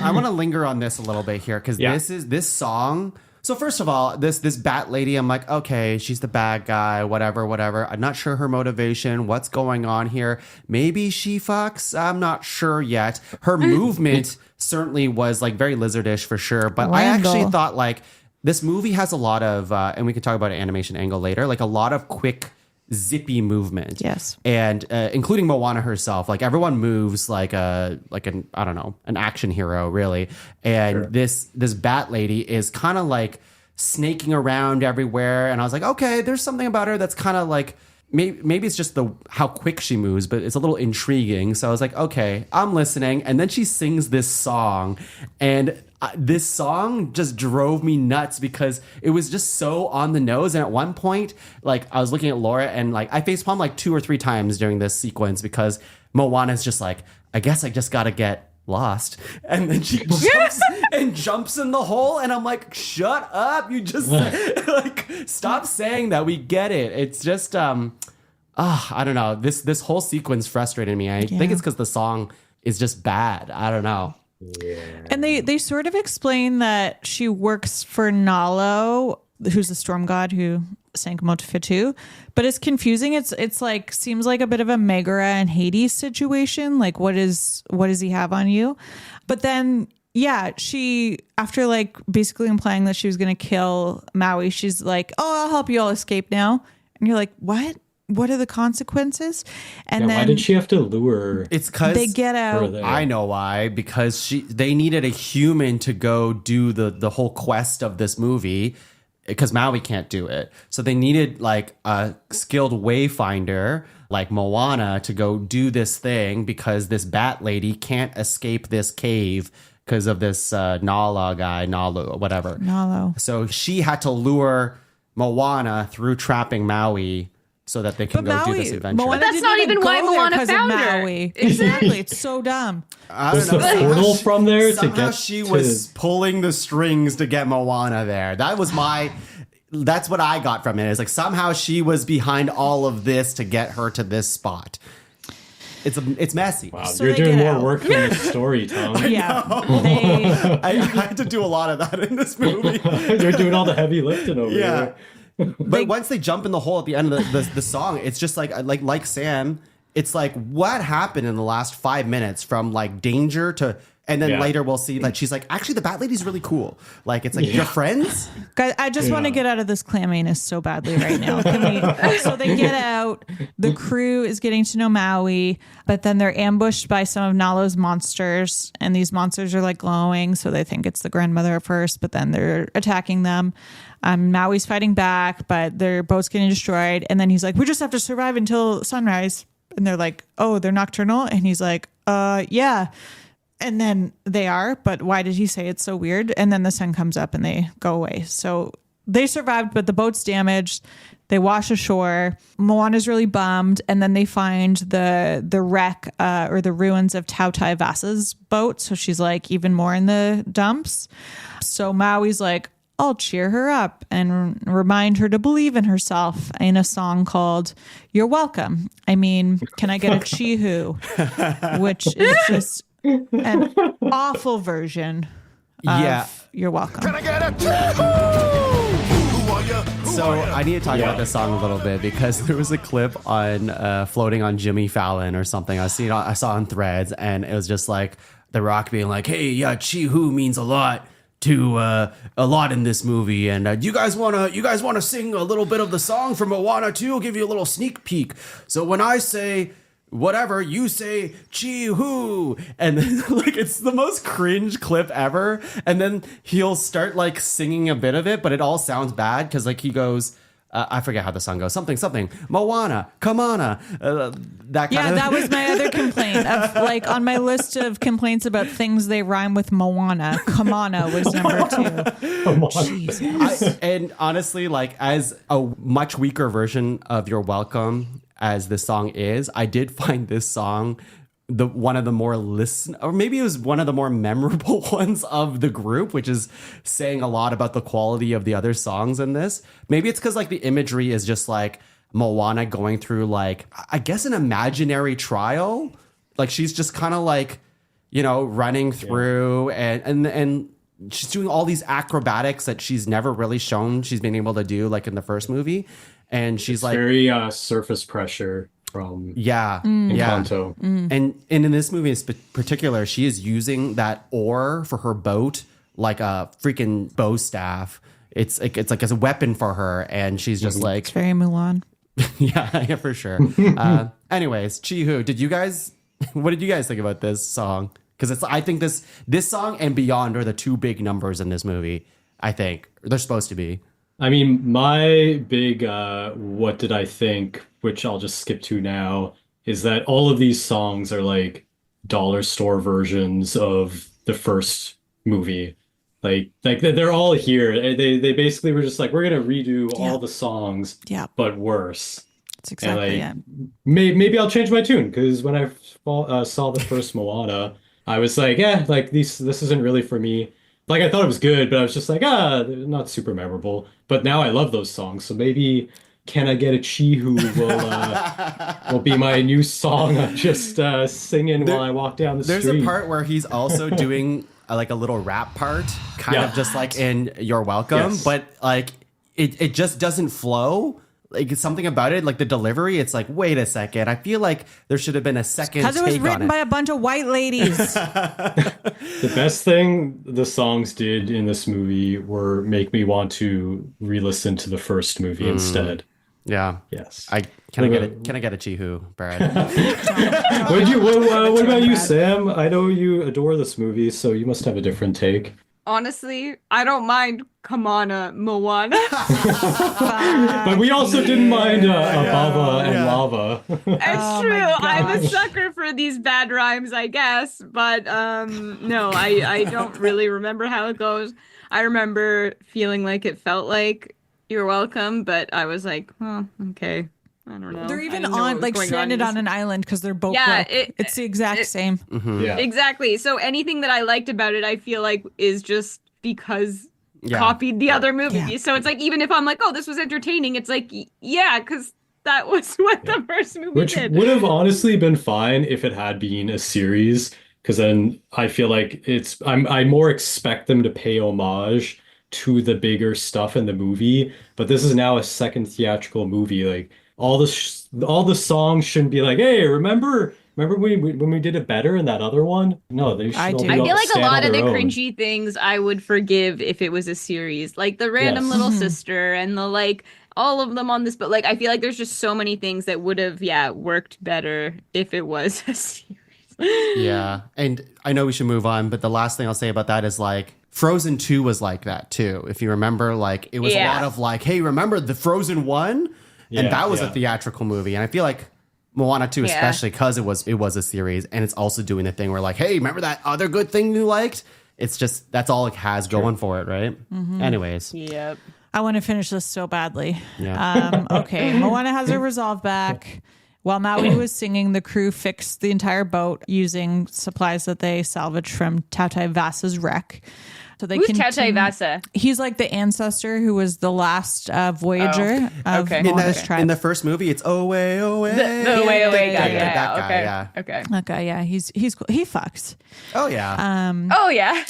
I want to linger on this a little bit here, because this song. So first of all, this bat lady, I'm like, okay, she's the bad guy, whatever. I'm not sure her motivation, what's going on here. Maybe she fucks. I'm not sure yet. Her movement certainly was like very lizardish for sure. But I actually thought like this movie has a lot of, and we can talk about an animation angle later, like a lot of quick, zippy movement. Yes. And including Moana herself, like everyone moves like an I don't know, an action hero really. And this bat lady is kind of like snaking around everywhere, and I was like, okay, there's something about her that's kind of like maybe it's just how quick she moves, but it's a little intriguing. So I was like, okay, I'm listening. And then she sings this song, and this song just drove me nuts because it was just so on the nose. And at one point, like I was looking at Laura, and like I facepalmed like 2 or 3 times during this sequence because Moana's just like, I guess I just got to get lost. And then she jumps in the hole, and I'm like, shut up, you just like stop saying that. We get it. It's just I don't know, this whole sequence frustrated me. I think it's because the song is just bad. I don't know. And they sort of explain that she works for Nalo, who's the storm god who sank Motufitu, but it's confusing. It's like seems like a bit of a Megara and Hades situation. Like what does he have on you? But then she, after like basically implying that she was going to kill Maui, she's like, oh, I'll help you all escape now. And you're like, what? What are the consequences? And then why did she have to lure? It's because they get out. I know why. Because they needed a human to go do the whole quest of this movie, because Maui can't do it. So they needed like a skilled wayfinder like Moana to go do this thing, because this bat lady can't escape this cave because of this Nalu, whatever. Nalo. So she had to lure Moana through trapping Maui so that they can go do this adventure. Moana That's didn't not even go why there Moana 'cause of found her. Maui. Exactly. It's so dumb. I Was don't the know. portal from there to Somehow get she to... was pulling the strings to get Moana there. That's what I got from it. It's like somehow she was behind all of this to get her to this spot. It's messy. Wow, So you're they doing get more out. work than the story, Tom. I had to do a lot of that in this movie. You're doing all the heavy lifting over Yeah. here. But once they jump in the hole at the end of the song, it's just like Sam, it's like, what happened in the last 5 minutes from like danger to, and then later we'll see like she's like, actually the bat lady's really cool. Like it's like, you're friends? Guys, I just want to get out of this clam anus so badly right now. So they get out. The crew is getting to know Maui, but then they're ambushed by some of Nalo's monsters, and these monsters are like glowing, so they think it's the grandmother at first, but then they're attacking them. Maui's fighting back, but their boat's getting destroyed, and then he's like, we just have to survive until sunrise. And they're like, oh, they're nocturnal? And he's like, yeah. And then they are, but why did he say it's so weird? And then the sun comes up and they go away. So they survived, but the boat's damaged. They wash ashore. Moana's really bummed. And then they find the wreck or the ruins of Tautai Vasa's boat. So she's like even more in the dumps. So Maui's like, I'll cheer her up and remind her to believe in herself in a song called You're Welcome. I mean, can I get a Chee-hoo? Which is just an awful version of You're Welcome. So I need to talk about this song a little bit because there was a clip on floating on Jimmy Fallon or something. I saw on Threads, and it was just like The Rock being like, "Hey, yeah, Chee-hoo means a lot in this movie, and you guys wanna sing a little bit of the song from Moana too? I'll give you a little sneak peek. So when I say whatever, you say Chee-hoo," and then, like, it's the most cringe clip ever. And then he'll start like singing a bit of it, but it all sounds bad because like he goes, I forget how the song goes, something Moana, come on, that kind of. That was my other complaint of like on my list of complaints about things they rhyme with Moana. Kamana was number 2. And honestly, like, as a much weaker version of You're Welcome as this song is, I did find this song one of the more or maybe it was one of the more memorable ones of the group, which is saying a lot about the quality of the other songs in this. Maybe it's because like the imagery is just like Moana going through like, I guess, an imaginary trial. Like she's just kind of like, you know, running through and she's doing all these acrobatics that she's never really shown she's been able to do, like in the first movie. And she's like very surface pressure from Encanto. And in this movie in particular, she is using that oar for her boat like a freaking bow staff. It's like as a weapon for her, and she's just like, it's very Mulan. yeah, for sure. Anyways, Chee-hoo, what did you guys think about this song? Because I think this song and Beyond are the two big numbers in this movie. I think they're supposed to be. I mean, my big what did I think, which I'll just skip to now, is that all of these songs are like dollar store versions of the first movie. Like they're all here. They basically were just like, we're gonna redo all the songs, but worse. That's exactly it. Maybe I'll change my tune, because when I saw the first Moana, I was like, like this isn't really for me. Like, I thought it was good, but I was just like, not super memorable. But now I love those songs, so maybe Can I Get a Chee-hoo will be my new song. I'm just singing while I walk down the street. There's a part where he's also doing like a little rap part, kind of just like in You're Welcome, but like it just doesn't flow. Like, it's something about it, like the delivery. It's like, wait a second. I feel like there should have been a second take on it. Because it was written by a bunch of white ladies. The best thing the songs did in this movie were make me want to re-listen to the first movie instead. Yeah. Yes. Can I get a Chee-hoo, Brad? What about you, Sam? I know you adore this movie, so you must have a different take. Honestly, I don't mind Kamana Moana. But we also didn't mind Abava and Lava. It's true. I'm a sucker for these bad rhymes, I guess. But no, I don't really remember how it goes. I remember feeling like it felt like You're Welcome, but I was like, oh, okay. I don't know. They're even on like stranded on an island because they're both it's the exact same. Yeah. Exactly. So anything that I liked about it, I feel like is just because copied the other movie. Yeah. So it's like, even if I'm like, oh, this was entertaining, it's like, yeah, because that was what the first movie did. Which would have honestly been fine if it had been a series, because then I feel like I more expect them to pay homage to the bigger stuff in the movie. But this is now a second theatrical movie. Like, all the songs shouldn't be like, hey, remember when we did it better in that other one? No, they should. I feel like a lot of the cringy things I would forgive if it was a series, like the random little sister and the like, all of them on this. But like, I feel like there's just so many things that would have worked better if it was a series. Yeah, and I know we should move on, but the last thing I'll say about that is like, Frozen 2 was like that too. If you remember, like, it was a lot of like, hey, remember the Frozen 1? And that was a theatrical movie. And I feel like Moana 2, especially because it was a series, and it's also doing the thing where like, hey, remember that other good thing you liked? It's just, that's all it has going for it, right? Mm-hmm. Anyways. Yep. I want to finish this so badly. Yeah. Okay, Moana has her resolve back. While Maui was singing, the crew fixed the entire boat using supplies that they salvaged from Tautai Vasa's wreck. So they Who's continue- Vasa? He's like the ancestor who was the last Voyager of okay. Moana's tribe. In the first movie, it's away. The way away guy. Yeah, that guy, okay. yeah. Okay. That guy, yeah, he's cool. He fucks. Oh yeah. Oh yeah.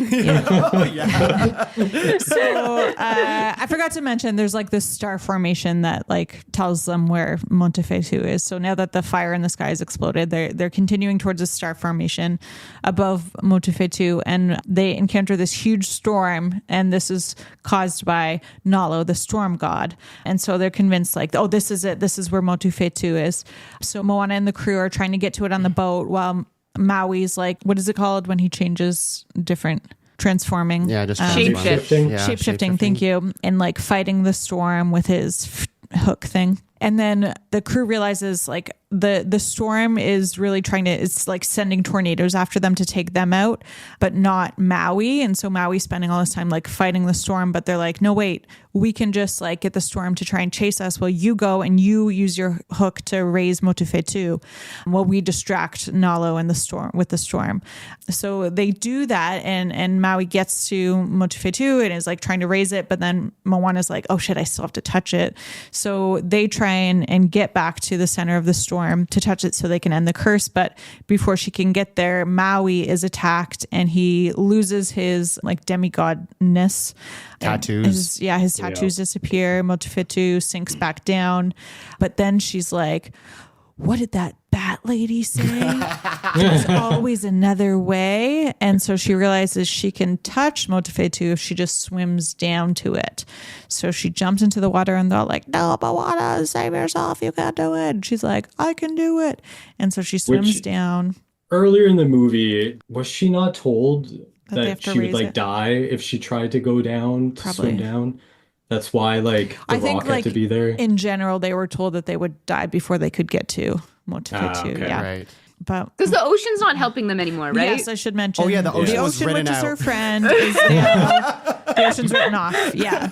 Oh yeah. So I forgot to mention there's like this star formation that like tells them where Monte Fetu is. So now that the fire in the sky has exploded, they're continuing towards a star formation above Monte Fetu, and they encounter this huge storm, and this is caused by Nalo, the storm god. And so they're convinced like, oh, this is it. This is where Monte Fetu is. So Moana and the crew are trying to get to it on the boat while Maui's like, what is it called when he changes different transforming? Yeah, just Shapeshifting. Yeah, Shape-shifting, thank you. And like fighting the storm with his hook thing. And then the crew realizes like the storm is really it's like sending tornadoes after them to take them out, but not Maui. And so Maui's spending all this time like fighting the storm, but they're like, no, wait, we can just like get the storm to try and chase us while you go and you use your hook to raise Motu Fetu while we distract Nalo and the storm with the storm. So they do that, and Maui gets to Motu Fetu and is like trying to raise it, but then Moana's like, oh shit, I still have to touch it. So they try and get back to the center of the storm to touch it so they can end the curse. But before she can get there, Maui is attacked and he loses his like demigodness. Tattoos. His tattoos disappear. Motu Fetu sinks back down. But then she's like, what did that bat lady say? There's always another way. And so she realizes she can touch Motu Fetu if she just swims down to it. So she jumps into the water and they're like, no, Moana, save yourself. You can't do it. And she's like, I can do it. And so she swims down. Earlier in the movie, was she not told they have that to she would raise like it? die if she tried to go down, to Probably. swim down? That's why like the I think rock like had to be there. in general, they were told that they would die before they could get to Motu Fetu. okay. Yeah. Right. But Because the ocean's not helping them anymore, right? yes, I should mention. Oh, yeah, the ocean was written which is out. her friend, is now, the ocean's written off. Yeah,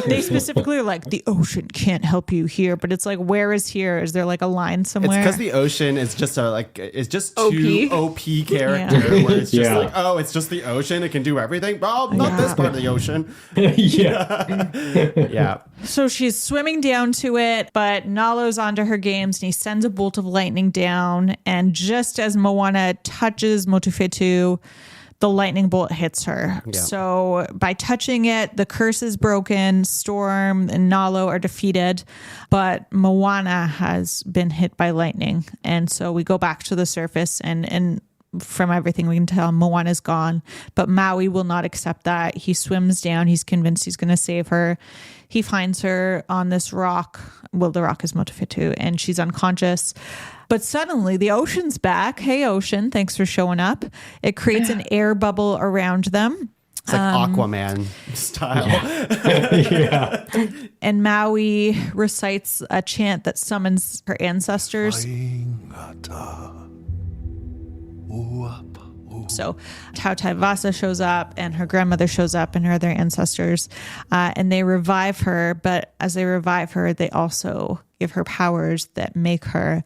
they specifically are like the ocean can't help you here, but it's like, where is here? Is there like a line It's somewhere? because the ocean is just it's just OP. too OP character where it's just Yeah. like, oh, it's just the ocean, it can do everything. Well, not this part of the ocean. Yeah. Yeah. So she's swimming down to it, but Nalo's onto her games and he sends a bolt of lightning down. And just as Moana touches Motu Fetu, the lightning bolt hits her. Yeah. So by touching it, the curse is broken. Storm and Nalo are defeated, but Moana has been hit by lightning. And so we go back to the surface and from everything we can tell, Moana's gone, but Maui will not accept that. He swims down. He's convinced he's going to save her. He finds her on this rock. Well, the rock is Motu Fetu, and she's unconscious. But suddenly the ocean's back. Hey, ocean, thanks for showing up. It creates an air bubble around them. It's like Aquaman style. Yeah. And Maui recites a chant that summons her ancestors. So Tautai Vasa shows up and her grandmother shows up and her other ancestors, and they revive her. But as they revive her, they also give her powers that make her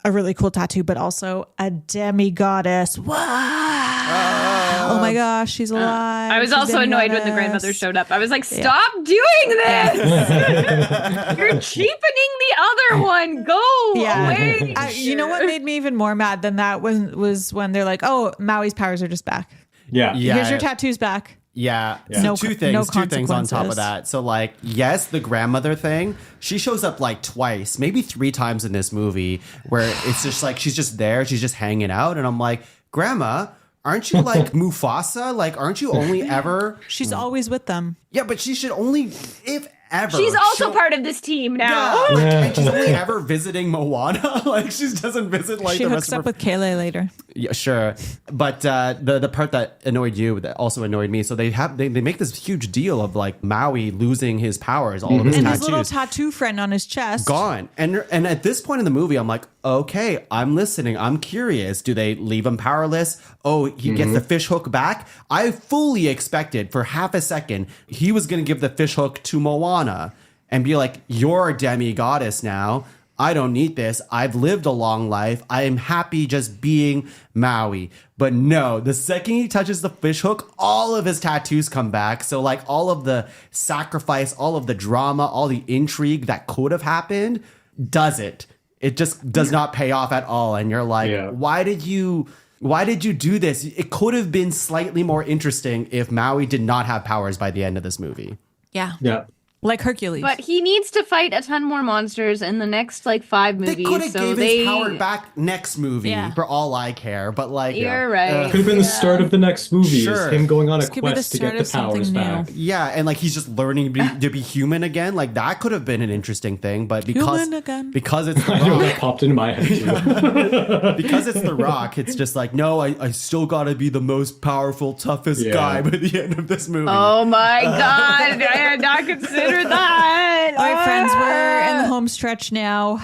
a really cool tattoo, but also a demigoddess. Wow. Oh my gosh, she's alive. I was She's also annoyed when the demigoddess. grandmother showed up. I was like, stop doing this! You're cheapening the other one. Go away. You know what made me even more mad than that was when they're like, oh, Maui's powers are just back. Yeah. Yeah. Here's your tattoos back. Yeah. So No- two no things on top of consequences. that. So like, yes, the grandmother thing, she shows up like twice, maybe 3 times in this movie where it's just like, she's just there. She's just hanging out. And I'm like, Grandma, aren't you like Mufasa? Like, aren't you only ever? She's always with them. Yeah, but she should only, if ever. She's also show- part of this team now. Yeah, like, and she's only ever visiting Moana. Like, she doesn't visit like She the hooks rest of up her. with Kayla later. Yeah, sure. But the part that annoyed you that also annoyed me. So they make this huge deal of like Maui losing his powers, all of his And tattoos. his little tattoo friend on his chest. Gone. And at this point in the movie, I'm like, okay, I'm listening. I'm curious. Do they leave him powerless? Oh, he gets the fish hook back. I fully expected for half a second he was going to give the fish hook to Moana and be like, you're a demi-goddess now. I don't need this. I've lived a long life. I am happy just being Maui. But no, the second he touches the fish hook, all of his tattoos come back. So like all of the sacrifice, all of the drama, all the intrigue that could have happened doesn't. It just does not pay off at all. And you're like, why did you do this? It could have been slightly more interesting if Maui did not have powers by the end of this movie. Yeah. Yeah. Like Hercules. But he needs to fight a ton more monsters in the next like 5 movies. They could have gave his power back next movie for all I care. But like, you're right. Could have been the start of the next movie. Sure. Is him going on a This could be the quest to start get of the powers something back. new. yeah, and like he's just learning to be human again. Like that could have been an interesting thing. But because Human again. because it's the I know Rock, that popped into my head too. because it's the Rock, it's just like no, I still got to be the most powerful, toughest guy by the end of this movie. Oh my god, I had not considered that. All right, friends, we're in the home stretch now.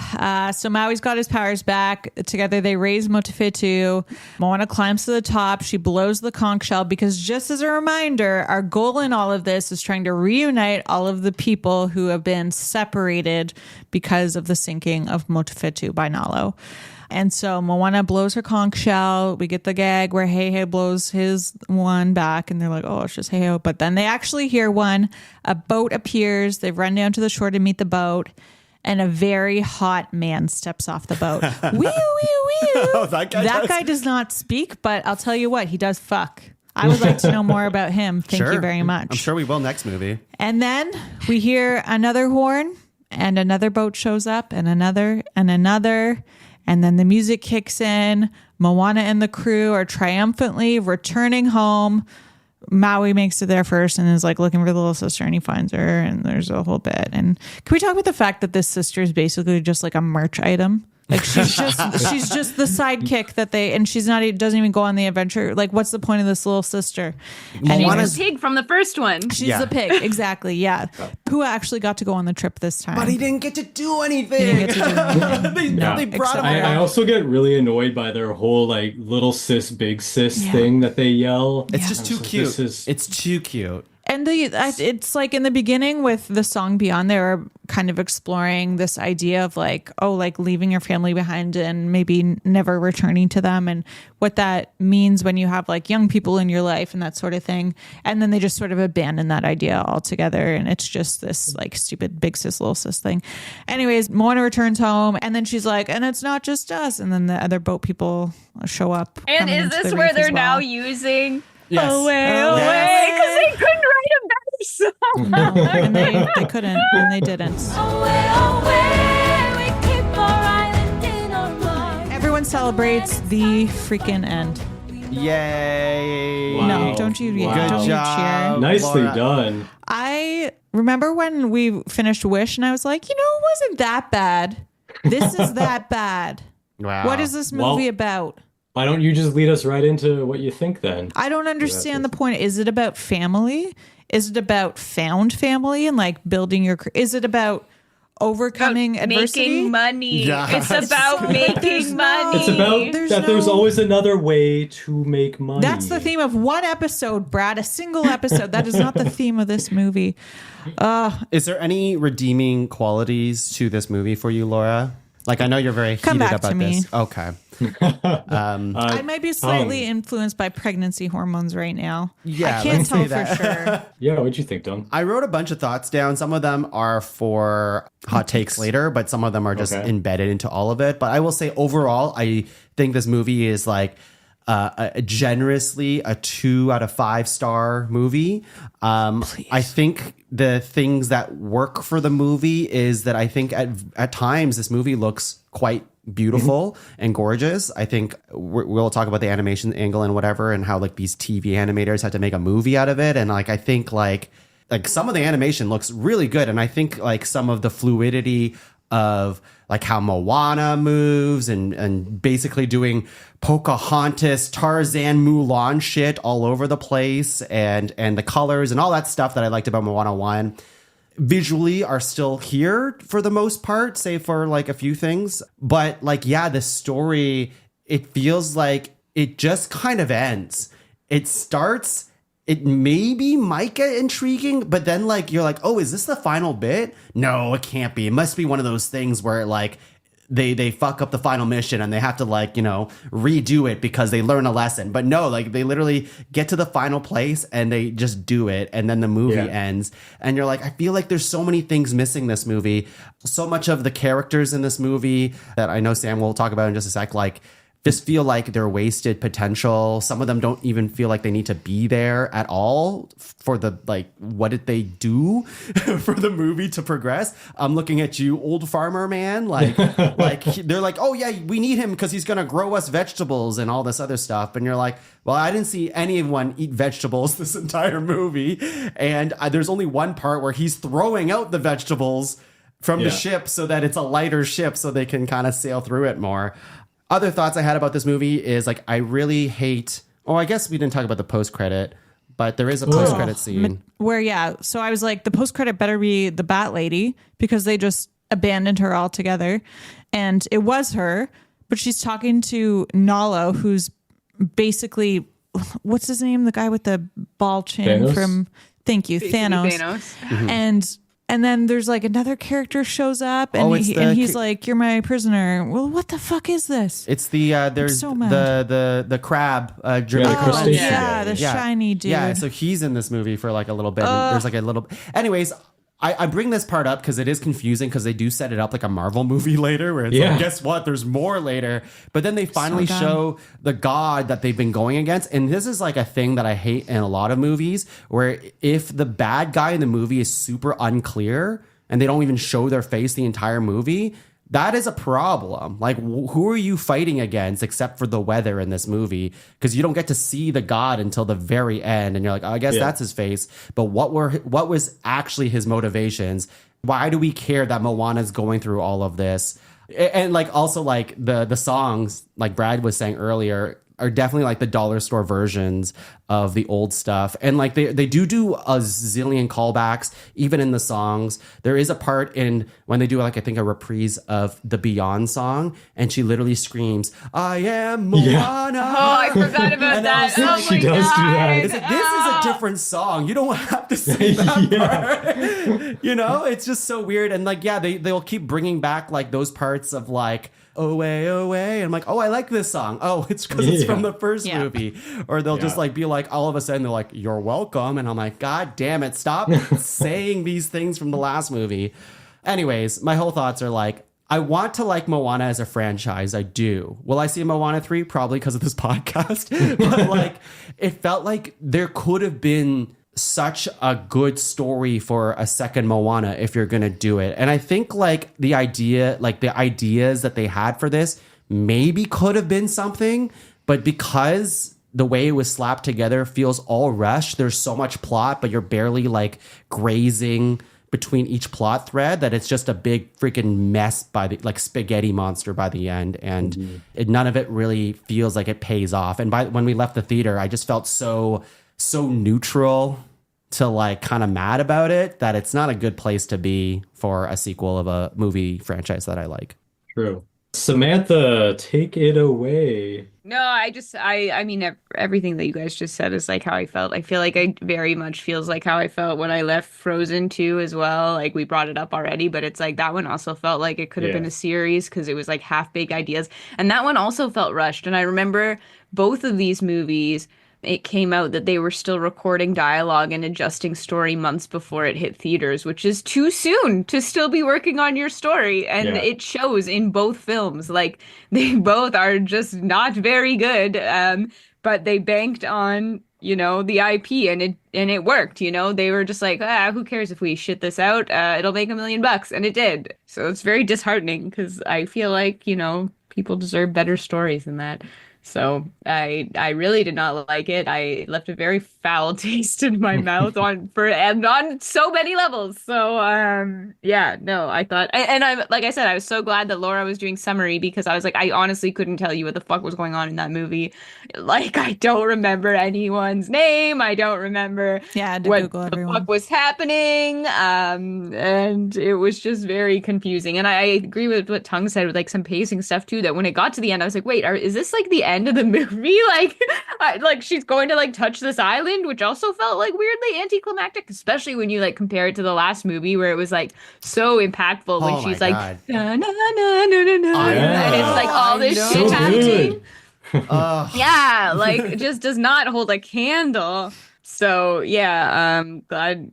So Maui's got his powers back. Together they raise Motufitu. Moana climbs to the top. She blows the conch shell because, just as a reminder, our goal in all of this is trying to reunite all of the people who have been separated because of the sinking of Motufitu by Nalo. And so Moana blows her conch shell. We get the gag where Heihei blows his one back, and they're like, oh, it's just Heihei. But then they actually hear one. A boat appears. They run down to the shore to meet the boat, and a very hot man steps off the boat. Wee, wee, wee. Oh, that guy does not speak, but I'll tell you what, he does fuck. I would like to know more about him. Thank you very much. I'm sure we will next movie. And then we hear another horn, and another boat shows up, and another, and another. And then the music kicks in. Moana and the crew are triumphantly returning home. Maui makes it there first and is like looking for the little sister, and he finds her, and there's a whole bit. And can we talk about the fact that this sister is basically just like a merch item? Like she's just the sidekick that and she's not, doesn't even go on the adventure. Like, what's the point of this little sister? She's the pig from the first one. She's the pig, exactly. Yeah, Pua actually got to go on the trip this time, But he didn't get to do anything. He didn't get to do anything. they brought him. I also get really annoyed by their whole like little sis, big sis thing that they yell. It's just too cute. It's too cute. And it's like in the beginning with the song Beyond, they were kind of exploring this idea of like, oh, like leaving your family behind and maybe never returning to them, and what that means when you have like young people in your life and that sort of thing. And then they just sort of abandon that idea altogether, and it's just this like stupid big sis, little sis thing. Anyways, Moana returns home, and then she's like, and it's not just us. And then the other boat people show up. And is this where they're now using Yes. away? Because they couldn't write a better song. No, and they couldn't, and they didn't. Away, away, we keep our island in our mind. Everyone celebrates the freaking end. Yay. Wow. No, don't you? Wow. Don't Good you job. cheer? Nicely Laura. done. I remember when we finished Wish, and I was like, it wasn't that bad. This is that bad. Wow. What is this movie about? Why don't you just lead us right into what you think then? I don't understand the point. Is it about family? Is it about found family and like building your? Is it about overcoming adversity? Making money. Yeah. It's about making money. It's about there's always another way to make money. That's the theme of one episode, Brad. A single episode. That is not the theme of this movie. Is there any redeeming qualities to this movie for you, Laura? Like, I know you're very Come heated back about to me. this. Okay. I might be slightly influenced by pregnancy hormones right now. Yeah, I can't let's tell say for sure. Yeah, what'd you think, Dom? I wrote a bunch of thoughts down. Some of them are for hot takes later, but some of them are just embedded into all of it. But I will say overall, I think this movie is like generously a 2 out of 5 star movie. I think the things that work for the movie is that I think at times this movie looks quite beautiful and gorgeous. I think we'll talk about the animation angle and whatever, and how like these TV animators had to make a movie out of it. And like, I think like some of the animation looks really good. And I think like some of the fluidity of like how Moana moves and basically doing Pocahontas, Tarzan, Mulan shit all over the place, and the colors and all that stuff that I liked about Moana 1 visually are still here for the most part, save for like a few things. But like, yeah, the story, it feels like it just kind of ends. It starts, it maybe might get intriguing, but then like you're like, oh, is this the final bit? No, it can't be. It must be one of those things where like they fuck up the final mission and they have to like, redo it because they learn a lesson. But no, like they literally get to the final place and they just do it. And then the movie ends. And you're like, I feel like there's so many things missing this movie. So much of the characters in this movie that I know Sam will talk about in just a sec, like just feel like they're wasted potential. Some of them don't even feel like they need to be there at all for the, like, what did they do for the movie to progress? I'm looking at you, old farmer man. Like they're like, oh yeah, we need him because he's going to grow us vegetables and all this other stuff. And you're like, well, I didn't see anyone eat vegetables this entire movie. And there's only one part where he's throwing out the vegetables from the ship so that it's a lighter ship so they can kind of sail through it more. Other thoughts I had about this movie is like, I really hate, I guess we didn't talk about the post-credit, but there is a post-credit scene. Where, so I was like, the post-credit better be the Bat Lady because they just abandoned her altogether. And it was her, but she's talking to Nala, who's basically, what's his name? The guy with the ball chin from, thank you, Thanos. And then there's like another character shows up and, he's like, you're my prisoner. Well, what the fuck is this? It's the there's so the crab the shiny dude. Yeah, so he's in this movie for like a little bit. And there's like a little anyways, I bring this part up because it is confusing because they do set it up like a Marvel movie later where it's like, guess what? There's more later. But then they finally show the god that they've been going against. And this is like a thing that I hate in a lot of movies where if the bad guy in the movie is super unclear and they don't even show their face the entire movie, that is a problem. Like, who are you fighting against except for the weather in this movie? Because you don't get to see the god until the very end. And you're like, I guess that's his face. But what was actually his motivations? Why do we care that Moana's going through all of this? And like, also like the songs, like Brad was saying earlier, are definitely like the dollar store versions of the old stuff. And like they do a zillion callbacks, even in the songs. There is a part in when they do like, I think a reprise of the Beyond song. And she literally screams, I am Moana. Yeah. Oh, I forgot about that. Like, she does do that. It's like, this is a different song. You don't have to say that part. It's just so weird. And like, they'll keep bringing back like those parts of like, away, away. And I'm like, oh, I like this song. Oh, it's because it's from the first movie. Or they'll just like be like, all of a sudden they're like, you're welcome. And I'm like, God damn it, stop saying these things from the last movie. Anyways, my whole thoughts are like, I want to like Moana as a franchise. I do. Will I see Moana 3? Probably because of this podcast. But like, it felt like there could have been such a good story for a second Moana if you're going to do it. And I think like the ideas that they had for this maybe could have been something, but because the way it was slapped together feels all rushed, there's so much plot, but you're barely like grazing between each plot thread that it's just a big freaking mess by the like spaghetti monster by the end. And none of it really feels like it pays off. And when we left the theater, I just felt so neutral to like kind of mad about it that it's not a good place to be for a sequel of a movie franchise that I like. True. Samantha, take it away. No, I mean, everything that you guys just said is like how I felt. I feel like I very much feels like how I felt when I left Frozen 2 as well. Like we brought it up already, but it's like that one also felt like it could have been a series because it was like half-baked ideas. And that one also felt rushed. And I remember both of these movies, it came out that they were still recording dialogue and adjusting story months before it hit theaters, which is too soon to still be working on your story. And it shows in both films. Like they both are just not very good. But they banked on, the IP and it worked, they were just like, who cares if we shit this out? It'll make $1 million. And it did. So it's very disheartening because I feel like, people deserve better stories than that. So I really did not like it. I left a very foul taste in my mouth on so many levels. So I thought, and I'm like I said, I was so glad that Laura was doing summary because I was like, I honestly couldn't tell you what the fuck was going on in that movie. Like I don't remember anyone's name. I don't remember what Google the everyone. fuck was happening. And it was just very confusing. And I agree with what Tung said with like some pacing stuff too. That when it got to the end, I was like, wait, is this like the end end of the movie. Like she's going to like touch this island, which also felt like weirdly anticlimactic, especially when you like compare it to the last movie where it was like so impactful when she's like na na na na na na, and it's like all this shit happening. Yeah, like it just does not hold a candle. So yeah, glad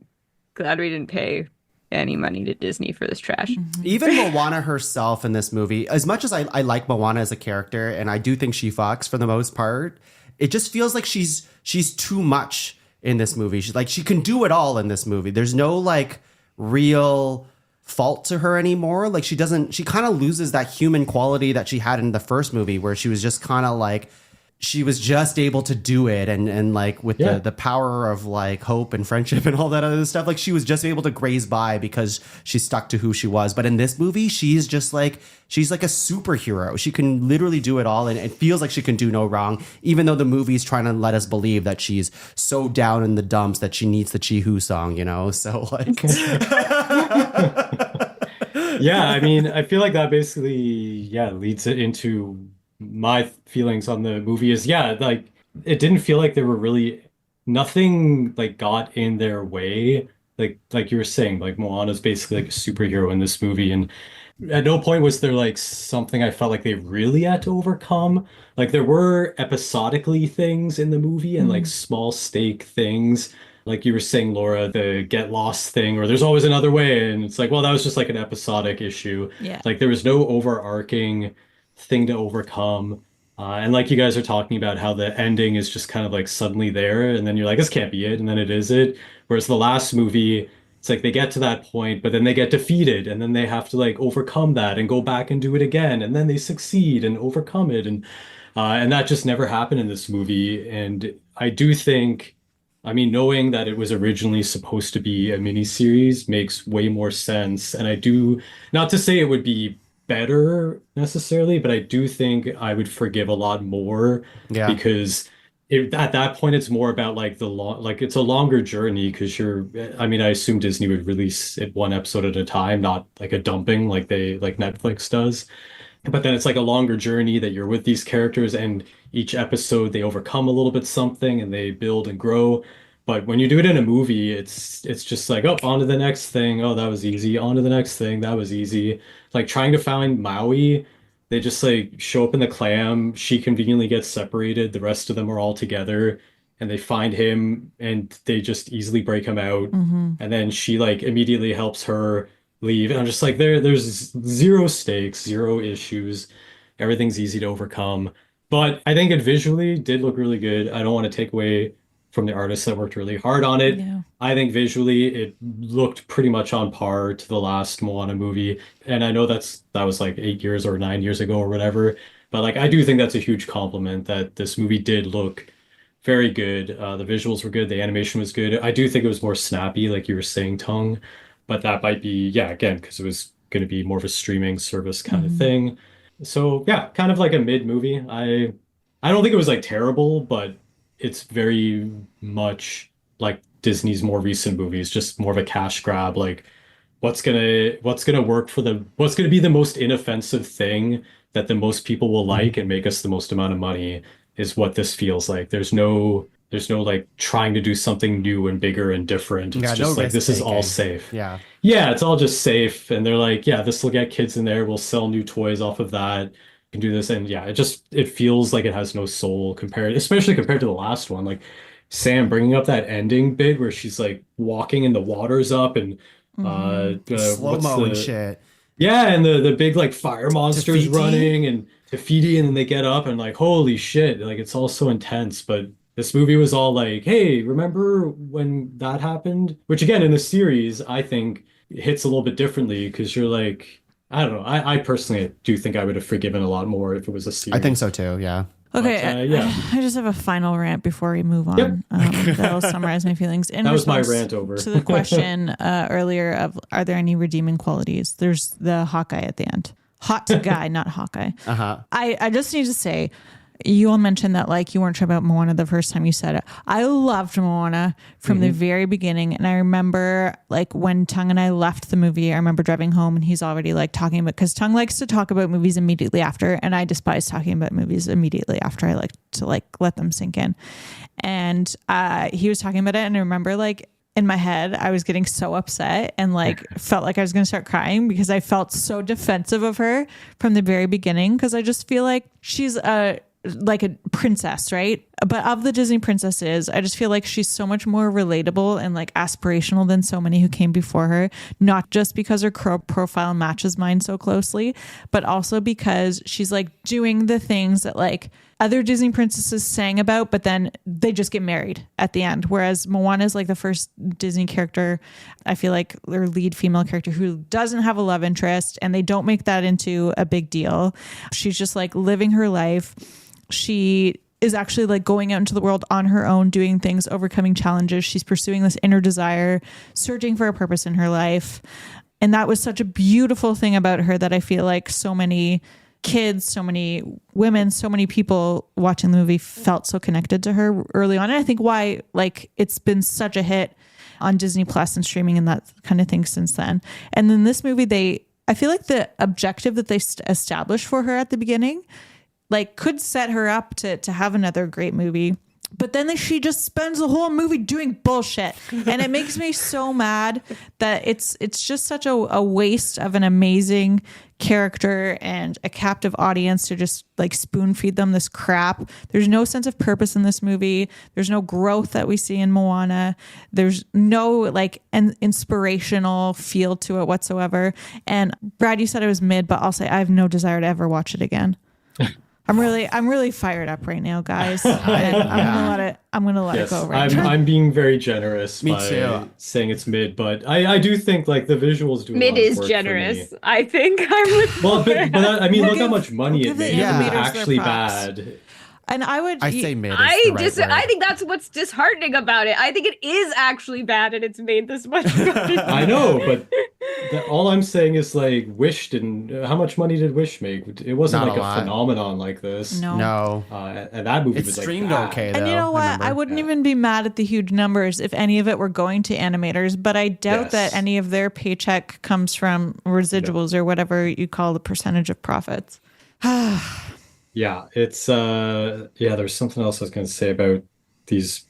we didn't pay any money to Disney for this trash. Even Moana herself in this movie, as much as I like Moana as a character, and I do think she fucks for the most part, it just feels like she's too much in this movie. She's like, she can do it all in this movie. There's no like real fault to her anymore. Like she kind of loses that human quality that she had in the first movie, where she was just kind of like, she was just able to do it, and like with the power of like hope and friendship and all that other stuff, like she was just able to graze by because she stuck to who she was. But in this movie, she's like a superhero. She can literally do it all, and it feels like she can do no wrong, even though the movie's trying to let us believe that she's so down in the dumps that she needs the Chi-Hu song, you know? So like Yeah, I mean, I feel like that basically leads it into my feelings on the movie is, like it didn't feel like there were really nothing like got in their way. Like you were saying, like Moana's basically like a superhero in this movie, and at no point was there like something I felt like they really had to overcome. Like there were episodically things in the movie and like small stake things. Like you were saying, Laura, the get lost thing, or there's always another way. And it's like, well, that was just like an episodic issue. Yeah. Like there was no overarching thing to overcome. And like you guys are talking about how the ending is just kind of like suddenly there, and then you're like, this can't be it, and then it is it. Whereas the last movie, it's like they get to that point, but then they get defeated, and then they have to like overcome that and go back and do it again, and then they succeed and overcome it, and that just never happened in this movie. And I do think, I mean, knowing that it was originally supposed to be a miniseries makes way more sense. And I do, not to say it would be better necessarily, but I do think I would forgive a lot more because at that point it's more about like it's a longer journey, because I mean, I assume Disney would release it one episode at a time, not like a dumping like Netflix does. But then it's like a longer journey that you're with these characters, and each episode they overcome a little bit something and they build and grow. But when you do it in a movie, it's just like, oh, on to the next thing. Oh, that was easy. On to the next thing. That was easy. Like trying to find Maui, they just like show up in the clam. She conveniently gets separated. The rest of them are all together, and they find him and they just easily break him out. And then she like immediately helps her leave. And I'm just like, there's zero stakes, zero issues. Everything's easy to overcome. But I think it visually did look really good. I don't want to take away from the artists that worked really hard on it. Yeah. I think visually it looked pretty much on par to the last Moana movie. And I know that was like 8 years or 9 years ago or whatever. But like, I do think that's a huge compliment that this movie did look very good. The visuals were good. The animation was good. I do think it was more snappy, like you were saying, Tung. But that might be, again, because it was going to be more of a streaming service kind of thing. So yeah, kind of like a mid movie. I don't think it was like terrible, but it's very much like Disney's more recent movies, just more of a cash grab. Like what's gonna work what's gonna be the most inoffensive thing that the most people will like and make us the most amount of money is what this feels like. There's no like trying to do something new and bigger and different. It's just like, this is all safe. Yeah, it's all just safe. And they're like, this will get kids in there. We'll sell new toys off of that. Can do this, and it feels like it has no soul especially compared to the last one. Like Sam bringing up that ending bit where she's like walking and the water's up and slow-mo and shit. Yeah, and the big like fire monsters running and Tafiti, and then they get up and like, holy shit, like it's all so intense. But this movie was all like, hey, remember when that happened? Which again, in the series, I think hits a little bit differently, because you're like, I don't know. I personally do think I would have forgiven a lot more if it was a series. I think so too, yeah. Okay, I just have a final rant before we move on. That'll summarize my feelings. That was my rant over. To the question earlier of, are there any redeeming qualities? There's the Hawkeye at the end. Hot guy, not Hawkeye. I just need to say, you all mentioned that like you weren't sure about Moana the first time you said it. I loved Moana from the very beginning. And I remember like when Tung and I left the movie, I remember driving home and he's already like talking about, because Tung likes to talk about movies immediately after. And I despise talking about movies immediately after. I like to like let them sink in. And he was talking about it. And I remember like in my head, I was getting so upset and like felt like I was going to start crying because I felt so defensive of her from the very beginning. Cause I just feel like she's like a princess, right? But of the Disney princesses, I just feel like she's so much more relatable and like aspirational than so many who came before her, not just because her profile matches mine so closely, but also because she's like doing the things that like other Disney princesses sang about, but then they just get married at the end. Whereas Moana is like the first Disney character, I feel like their lead female character who doesn't have a love interest, and they don't make that into a big deal. She's just like living her life. She is actually like going out into the world on her own, doing things, overcoming challenges. She's pursuing this inner desire, searching for a purpose in her life. And that was such a beautiful thing about her that I feel like so many kids, so many women, so many people watching the movie felt so connected to her early on. And I think why like it's been such a hit on Disney Plus and streaming and that kind of thing since then. And then this movie, I feel like the objective that they established for her at the beginning like could set her up to have another great movie. But then she just spends the whole movie doing bullshit. And it makes me so mad that it's just such a waste of an amazing character and a captive audience to just like spoon feed them this crap. There's no sense of purpose in this movie. There's no growth that we see in Moana. There's no like an inspirational feel to it whatsoever. And Brad, you said it was mid, but I'll say I have no desire to ever watch it again. I'm really fired up right now, guys. And I'm gonna let it go right now. I'm being very generous Me by too. saying it's mid, but I do think like the visuals do a Mid lot of is work generous. for me. I think I'm with Well, but I mean, look how give- much money it give the made. animators It's their actually props. bad. And I would I say mid is I the right word. I think that's what's disheartening about it. I think it is actually bad and it's made this much money. I know, but all I'm saying is like Wish didn't. How much money did Wish make? It wasn't Not like a a lot. phenomenon like this. no. No. And that movie It was streamed like bad. okay though. And you know what? I remember. wouldn't even be mad at the huge numbers if any of it were going to animators, but I doubt Yes. that any of their paycheck comes from residuals or whatever you call the percentage of profits. Yeah, it's there's something else I was going to say about this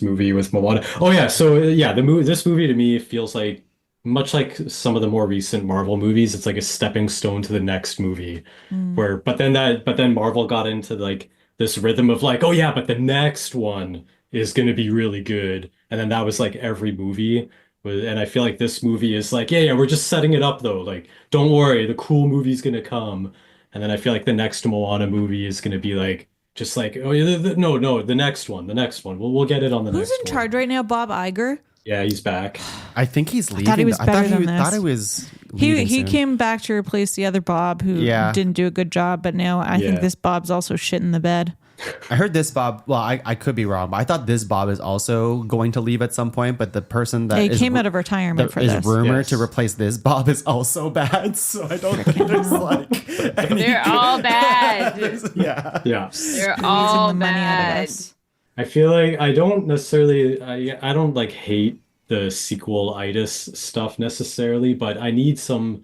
movie with Moana. Oh yeah, so yeah, this movie to me feels like much like some of the more recent Marvel movies. It's like a stepping stone to the next movie. But then Marvel got into like this rhythm of like, oh yeah, but the next one is going to be really good. And then that was like every movie. And I feel like this movie is like, yeah, we're just setting it up though. Like, don't worry, the cool movie's going to come. And then I feel like the next Moana movie is going to be like, just like, oh, yeah, no, the next one. We'll get it on the Who's next in one. charge right now? Bob Iger? Yeah, he's back. I think he's leaving. thought he was better than this. thought he was He leaving soon. came back to replace the other Bob who Yeah. didn't do a good job, but now I think Yeah. this Bob's also shit in the bed. I heard this Bob. Well, I could be wrong, but I thought this Bob is also going to leave at some point. But the person that He is came out of retirement for is this. rumored Yes. to replace this Bob is also bad. So I don't think there's like any They're all bad. yeah. Yeah. They're Squeezing all the money out of bad. us. I feel like I don't necessarily, I don't like hate the sequel-itis stuff necessarily, but I need some,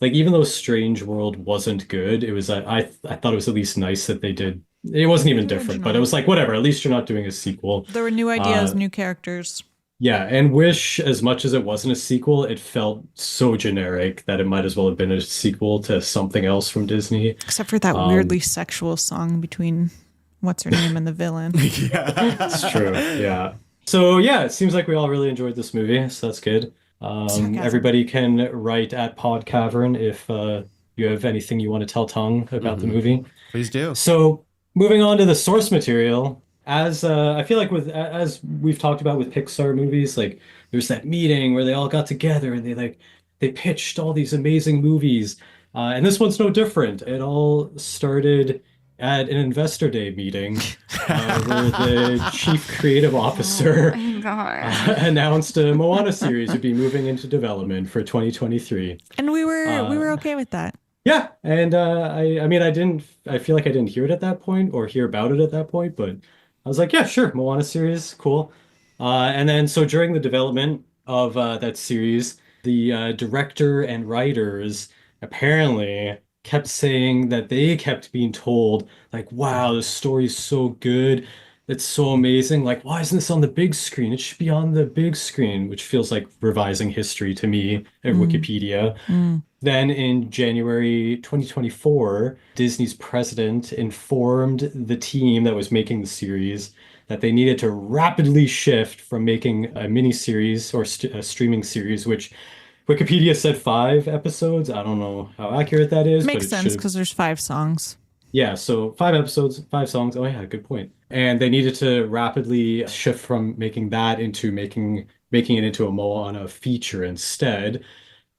like, even though Strange World wasn't good, it was, I thought it was at least nice that they did. It wasn't even different, but it was like, whatever, at least you're not doing a sequel. There were new ideas, new characters. Yeah, and Wish, as much as it wasn't a sequel, it felt so generic that it might as well have been a sequel to something else from Disney. Except for that weirdly sexual song between what's her name and the villain. It's true, yeah. So yeah, it seems like we all really enjoyed this movie, so that's good. Sarcasm. Everybody can write at Pod Cavern if you have anything you want to tell Tung about the movie. Please do. So moving on to the source material, as I feel like as we've talked about with Pixar movies, like there's that meeting where they all got together and they pitched all these amazing movies, and this one's no different. It all started at an investor day meeting where the chief creative officer announced a Moana series would be moving into development for 2023. And we were okay with that. Yeah, and I mean I feel like I didn't hear it at that point or hear about it at that point, but I was like, yeah, sure, Moana series, cool. And then so during the development of that series, the director and writers apparently kept saying that they kept being told like, wow, the story's so good. It's so amazing. Like, why isn't this on the big screen? It should be on the big screen, which feels like revising history to me at Mm, Wikipedia. mm. Then in January 2024, Disney's president informed the team that was making the series that they needed to rapidly shift from making a mini series or a streaming series, which Wikipedia said 5 episodes. I don't know how accurate that is, but Makes it sense should have. because there's 5 songs. Yeah, so 5 episodes, 5 songs. Oh yeah, good point. And they needed to rapidly shift from making that into making it into a Moana feature instead.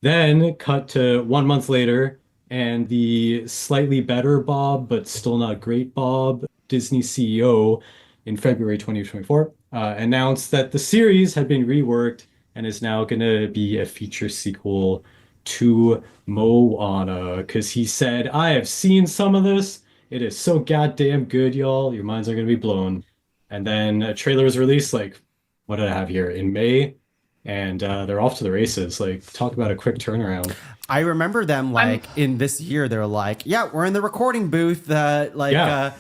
Then cut to 1 month later, and the slightly better Bob, but still not great Bob, Disney CEO in February 2024, announced that the series had been reworked and is now going to be a feature sequel to Moana. Because he said, I have seen some of this. It is so goddamn good, y'all. Your minds are going to be blown. And then a trailer was released, like, what did I have here? In May, and they're off to the races. Like, talk about a quick turnaround. I remember them like in this year, they're like, yeah, we're in the recording booth, Yeah.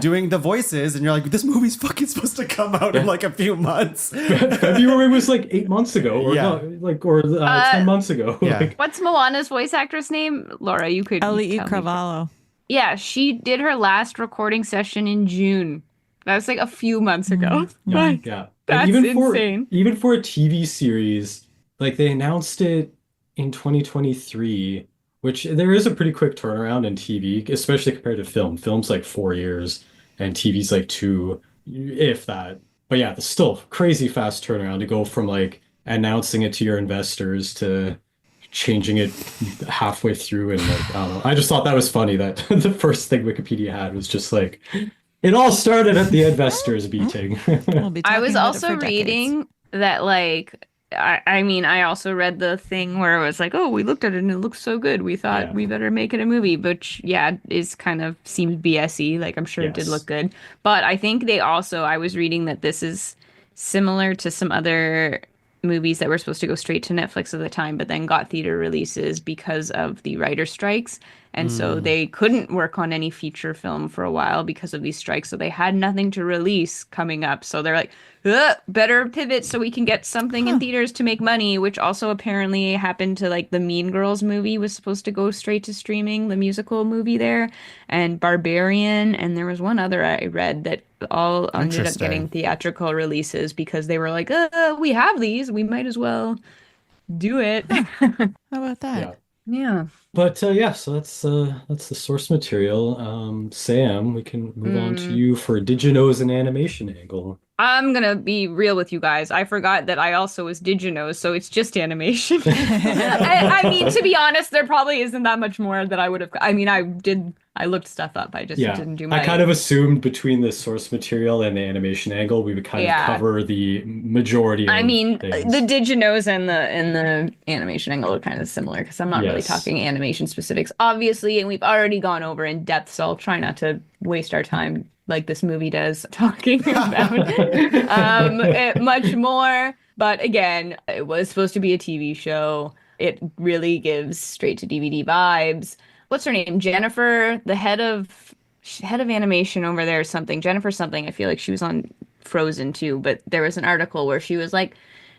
doing the voices. And you're like, this movie's fucking supposed to come out in like a few months. February was like 8 months ago, or Yeah. no, like or 10 months ago. Yeah. Like, What's Moana's voice actress name? Laura, you could L.E. tell me. Cravallo. Yeah, she did her last recording session in June. That was like a few months ago. yeah, Like, yeah. that's And even insane. even for a TV series, like they announced it in 2023, which there is a pretty quick turnaround in TV, especially compared to film. Film's like 4 years, and TV's like two, if that. But yeah, it's still crazy fast turnaround to go from like announcing it to your investors to changing it halfway through and like I don't know. I just thought that was funny that the first thing Wikipedia had was just like it all started at the investors meeting. We'll be I talking was about it also for decades. reading that like I mean I also read the thing where it was like, oh, we looked at it and it looks so good. We thought Yeah. we better make it a movie, which yeah, is kind of seems BS-y. Like I'm sure it did Yes. look good. But I think they also I was reading that this is similar to some other movies that were supposed to go straight to Netflix at the time, but then got theater releases because of the writer strikes. And so they couldn't work on any feature film for a while because of these strikes. So they had nothing to release coming up. So they're like, "Ugh, better pivot so we can get something in theaters to make money," which also apparently happened to like the Mean Girls movie was supposed to go straight to streaming, the musical movie there, and Barbarian. And there was one other I read that all ended up Interesting. getting theatrical releases because they were like, we have these. We might as well do it. How about that? Yeah. Yeah. But yeah, so that's the source material. Sam, we can move on to you for Did You Know's an animation angle. I'm gonna be real with you guys. I forgot that I also was Digino, so it's just animation. I mean, to be honest, there probably isn't that much more that I would have. I mean, I looked stuff up. I just Yeah, didn't do my. I kind of assumed between the source material and the animation angle, we would kind of Yeah. cover the majority I of mean, things. the Diginos and the animation angle are kind of similar because I'm not really Yes. talking animation specifics, obviously, and we've already gone over in depth, so I'll try not to waste our time like this movie does talking about it much more. But again, it was supposed to be a TV show. It really gives straight to DVD vibes. What's her name? Jennifer, the head of animation over there or something. Jennifer something. I feel like she was on Frozen too, but there was an article where she was like,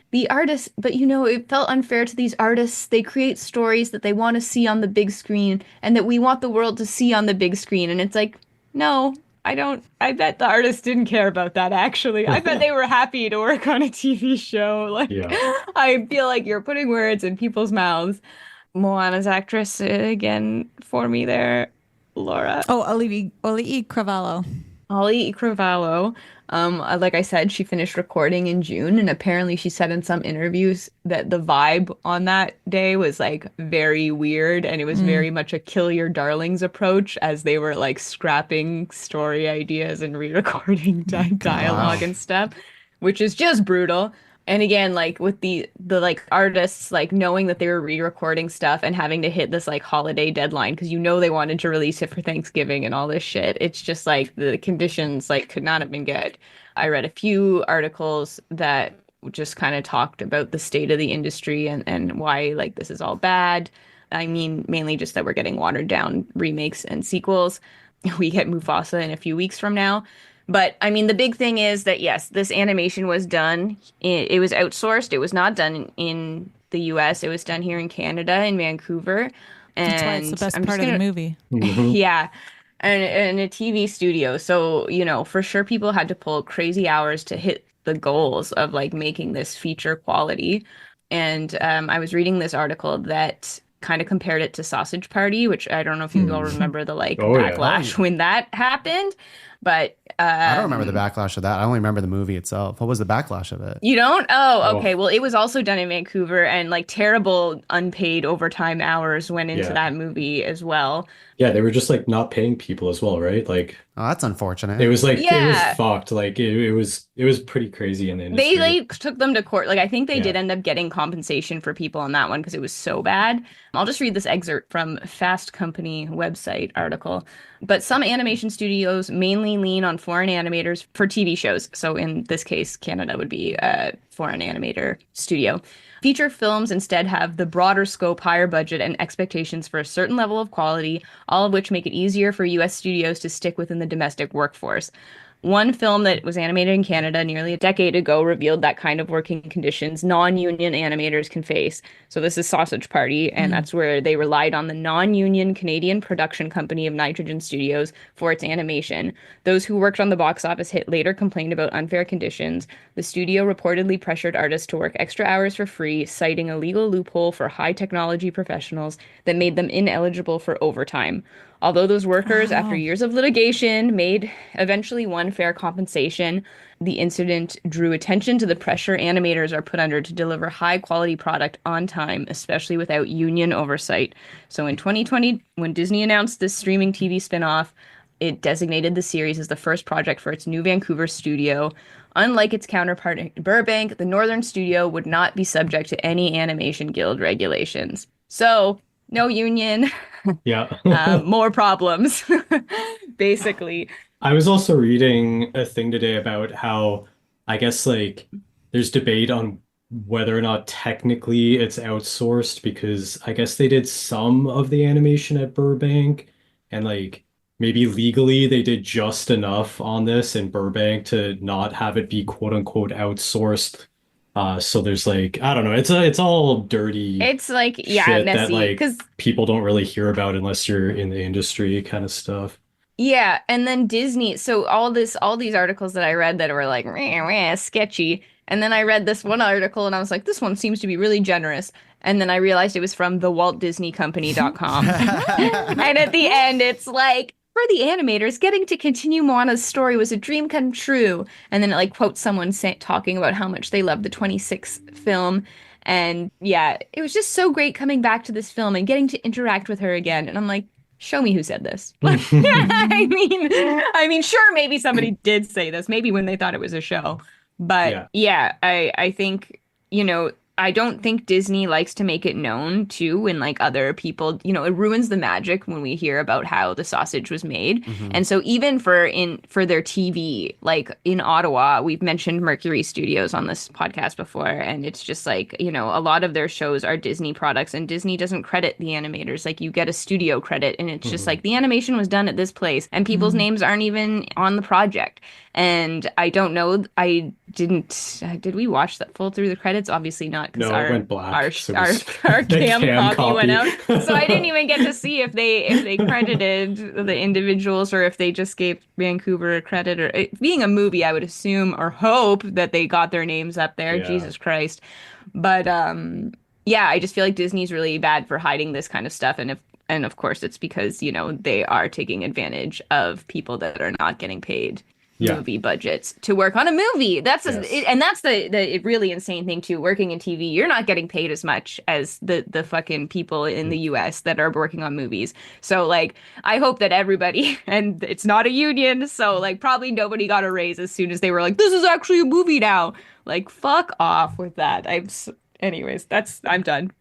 the artists, but you know, it felt unfair to these artists. They create stories that they want to see on the big screen and that we want the world to see on the big screen. And it's like, no, I don't. I bet the artists didn't care about that, actually. I bet they were happy to work on a TV show. Like, Yeah. I feel like you're putting words in people's mouths. Moana's actress, again, for me there, Laura. Oh, Olivia Cravallo. Holly Cravallo, like I said, she finished recording in June, and apparently she said in some interviews that the vibe on that day was like very weird, and it was very much a kill your darlings approach as they were like scrapping story ideas and re-recording dialogue and stuff, which is just brutal. And again, like with the like artists like knowing that they were re-recording stuff and having to hit this like holiday deadline because they wanted to release it for Thanksgiving and all this shit. It's just like the conditions like could not have been good. I read a few articles that just kind of talked about the state of the industry and why like this is all bad. I mean, mainly just that we're getting watered down remakes and sequels. We get Mufasa in a few weeks from now. But I mean, the big thing is that yes, this animation was done. It was outsourced. It was not done in the US. It was done here in Canada, in Vancouver. And That's why it's the best I'm part just of the gonna, movie. yeah, and a TV studio. So, for sure people had to pull crazy hours to hit the goals of like making this feature quality. And I was reading this article that kind of compared it to Sausage Party, which I don't know if you all remember the like Oh, yeah. backlash when that happened. But I don't remember the backlash of that. I only remember the movie itself. What was the backlash of it? you don't? Oh, okay. Oh. Well, it was also done in Vancouver, and like terrible unpaid overtime hours went into Yeah. that movie as well. Yeah, they were just like not paying people as well, right? Like Oh, that's unfortunate. it was like it was Yeah. fucked. Like it was pretty crazy in the industry. They like took them to court. Like I think they Yeah. did end up getting compensation for people on that one because it was so bad. I'll just read this excerpt from Fast Company website article. But some animation studios mainly lean on foreign animators for TV shows. So in this case, Canada would be a foreign animator studio. Feature films instead have the broader scope, higher budget, and expectations for a certain level of quality, all of which make it easier for US studios to stick within the domestic workforce. One film that was animated in Canada nearly a decade ago revealed that kind of working conditions non-union animators can face. So this is Sausage Party, and that's where they relied on the non-union Canadian production company of Nitrogen Studios for its animation. Those who worked on the box office hit later complained about unfair conditions. The studio reportedly pressured artists to work extra hours for free, citing a legal loophole for high technology professionals that made them ineligible for overtime. Although those workers, after years of litigation, eventually won fair compensation, the incident drew attention to the pressure animators are put under to deliver high quality product on time, especially without union oversight. So in 2020, when Disney announced this streaming TV spinoff, it designated the series as the first project for its new Vancouver studio. Unlike its counterpart in Burbank, the Northern studio would not be subject to any Animation Guild regulations. So, no union. Yeah. More problems, basically. I was also reading a thing today about how I guess like there's debate on whether or not technically it's outsourced because I guess they did some of the animation at Burbank and like maybe legally they did just enough on this in Burbank to not have it be quote unquote outsourced. So there's like I don't know, it's all dirty It's like, yeah, shit that messy. like Because, people don't really hear about unless you're in the industry kind of stuff. yeah, and then Disney. So all these articles that I read that were like, meh, meh, sketchy. And then I read this one article and I was like, this one seems to be really generous. And then I realized it was from the WaltDisneyCompany.com. And at the end, it's like, for the animators, getting to continue Moana's story was a dream come true. And then it like quotes someone talking about how much they loved the 26th film. And yeah, it was just so great coming back to this film and getting to interact with her again. And I'm like, show me who said this. I mean, sure, maybe somebody did say this, maybe when they thought it was a show. But yeah, I think, I don't think Disney likes to make it known too when like other people, it ruins the magic when we hear about how the sausage was made. And so even for their TV, like in Ottawa, we've mentioned Mercury Studios on this podcast before, and it's just like, a lot of their shows are Disney products and Disney doesn't credit the animators. Like you get a studio credit and it's just like the animation was done at this place and people's names aren't even on the project. And I don't know, did we watch that full through the credits? Obviously not, because No, it went black. So it was our the cam copy went out. copy. So I didn't even get to see if they credited the individuals or if they just gave Vancouver a credit. Or being a movie, I would assume or hope that they got their names up there. Yeah. Jesus Christ. But yeah, I just feel like Disney's really bad for hiding this kind of stuff. And of course it's because, they are taking advantage of people that are not getting paid. Yeah. movie budgets to work on a movie. That's and that's the really insane thing too. Working in TV, you're not getting paid as much as the fucking people in the US that are working on movies. So like, I hope that everybody, and it's not a union, so like probably nobody got a raise as soon as they were like, this is actually a movie now. Like, fuck off with that. Anyways, I'm done.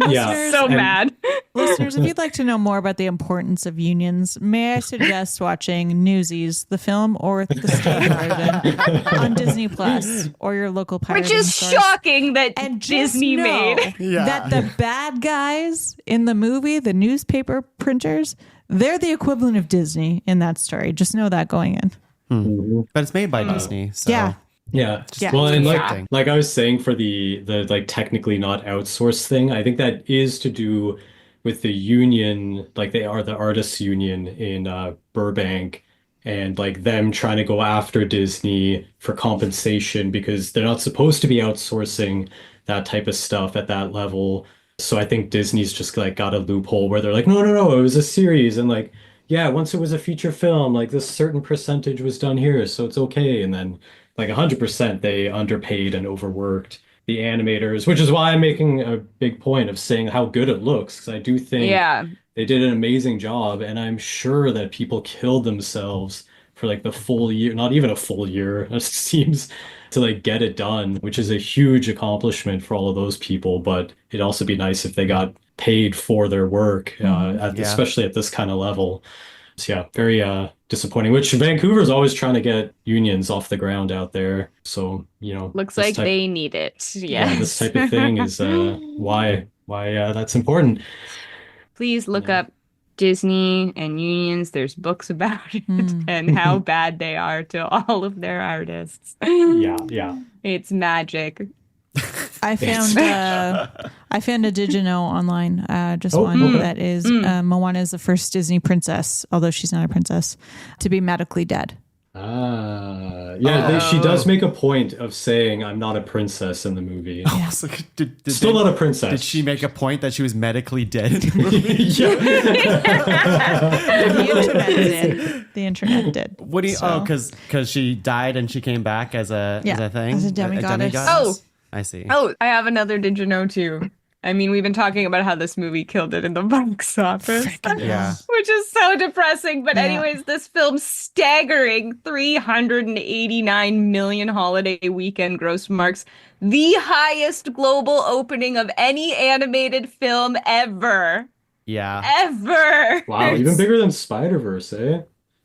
Yeah. So mad. Listeners, if you'd like to know more about the importance of unions, may I suggest watching Newsies, the film, or the stage version on Disney Plus or your local pirating Which is source. shocking that And just Disney know made. that the bad guys in the movie, the newspaper printers, they're the equivalent of Disney in that story. Just know that going in. But it's made by Disney. So. Yeah. Yeah. Yeah. Well, and Yeah. like I was saying for the like technically not outsourced thing, I think that is to do with the union, like they are the artists union in Burbank, and like them trying to go after Disney for compensation because they're not supposed to be outsourcing that type of stuff at that level. So I think Disney's just like got a loophole where they're like, no, it was a series, and like, yeah, once it was a feature film, like this certain percentage was done here, so it's okay. And then like 100% they underpaid and overworked the animators, which is why I'm making a big point of saying how good it looks, because I do think they did an amazing job, and I'm sure that people killed themselves for like the full year, not even a full year, it seems, to like get it done, which is a huge accomplishment for all of those people. But it'd also be nice if they got paid for their work, especially at this kind of level. So yeah, very disappointing, which Vancouver's always trying to get unions off the ground out there. So, you know, Looks like they need it. yeah, this type of thing is why that's important. Please look up Disney and unions. There's books about it and how bad they are to all of their artists. Yeah. It's magic. I found a Did You Know online, just one that is Moana is the first Disney princess, although she's not a princess, to be medically dead. She does make a point of saying I'm not a princess in the movie. Yes. Still not a princess. Did she make a point that she was medically dead in the movie? The internet did. What do you? Oh, because she died and she came back as a thing, as a demigoddess. Oh. I see. Oh, I have another Did You Know too. I mean, we've been talking about how this movie killed it in the box office, Yeah. which is so depressing. But anyways, this film's staggering 389 million holiday weekend gross marks the highest global opening of any animated film ever. Yeah. Ever. Wow, even bigger than Spider-Verse, eh?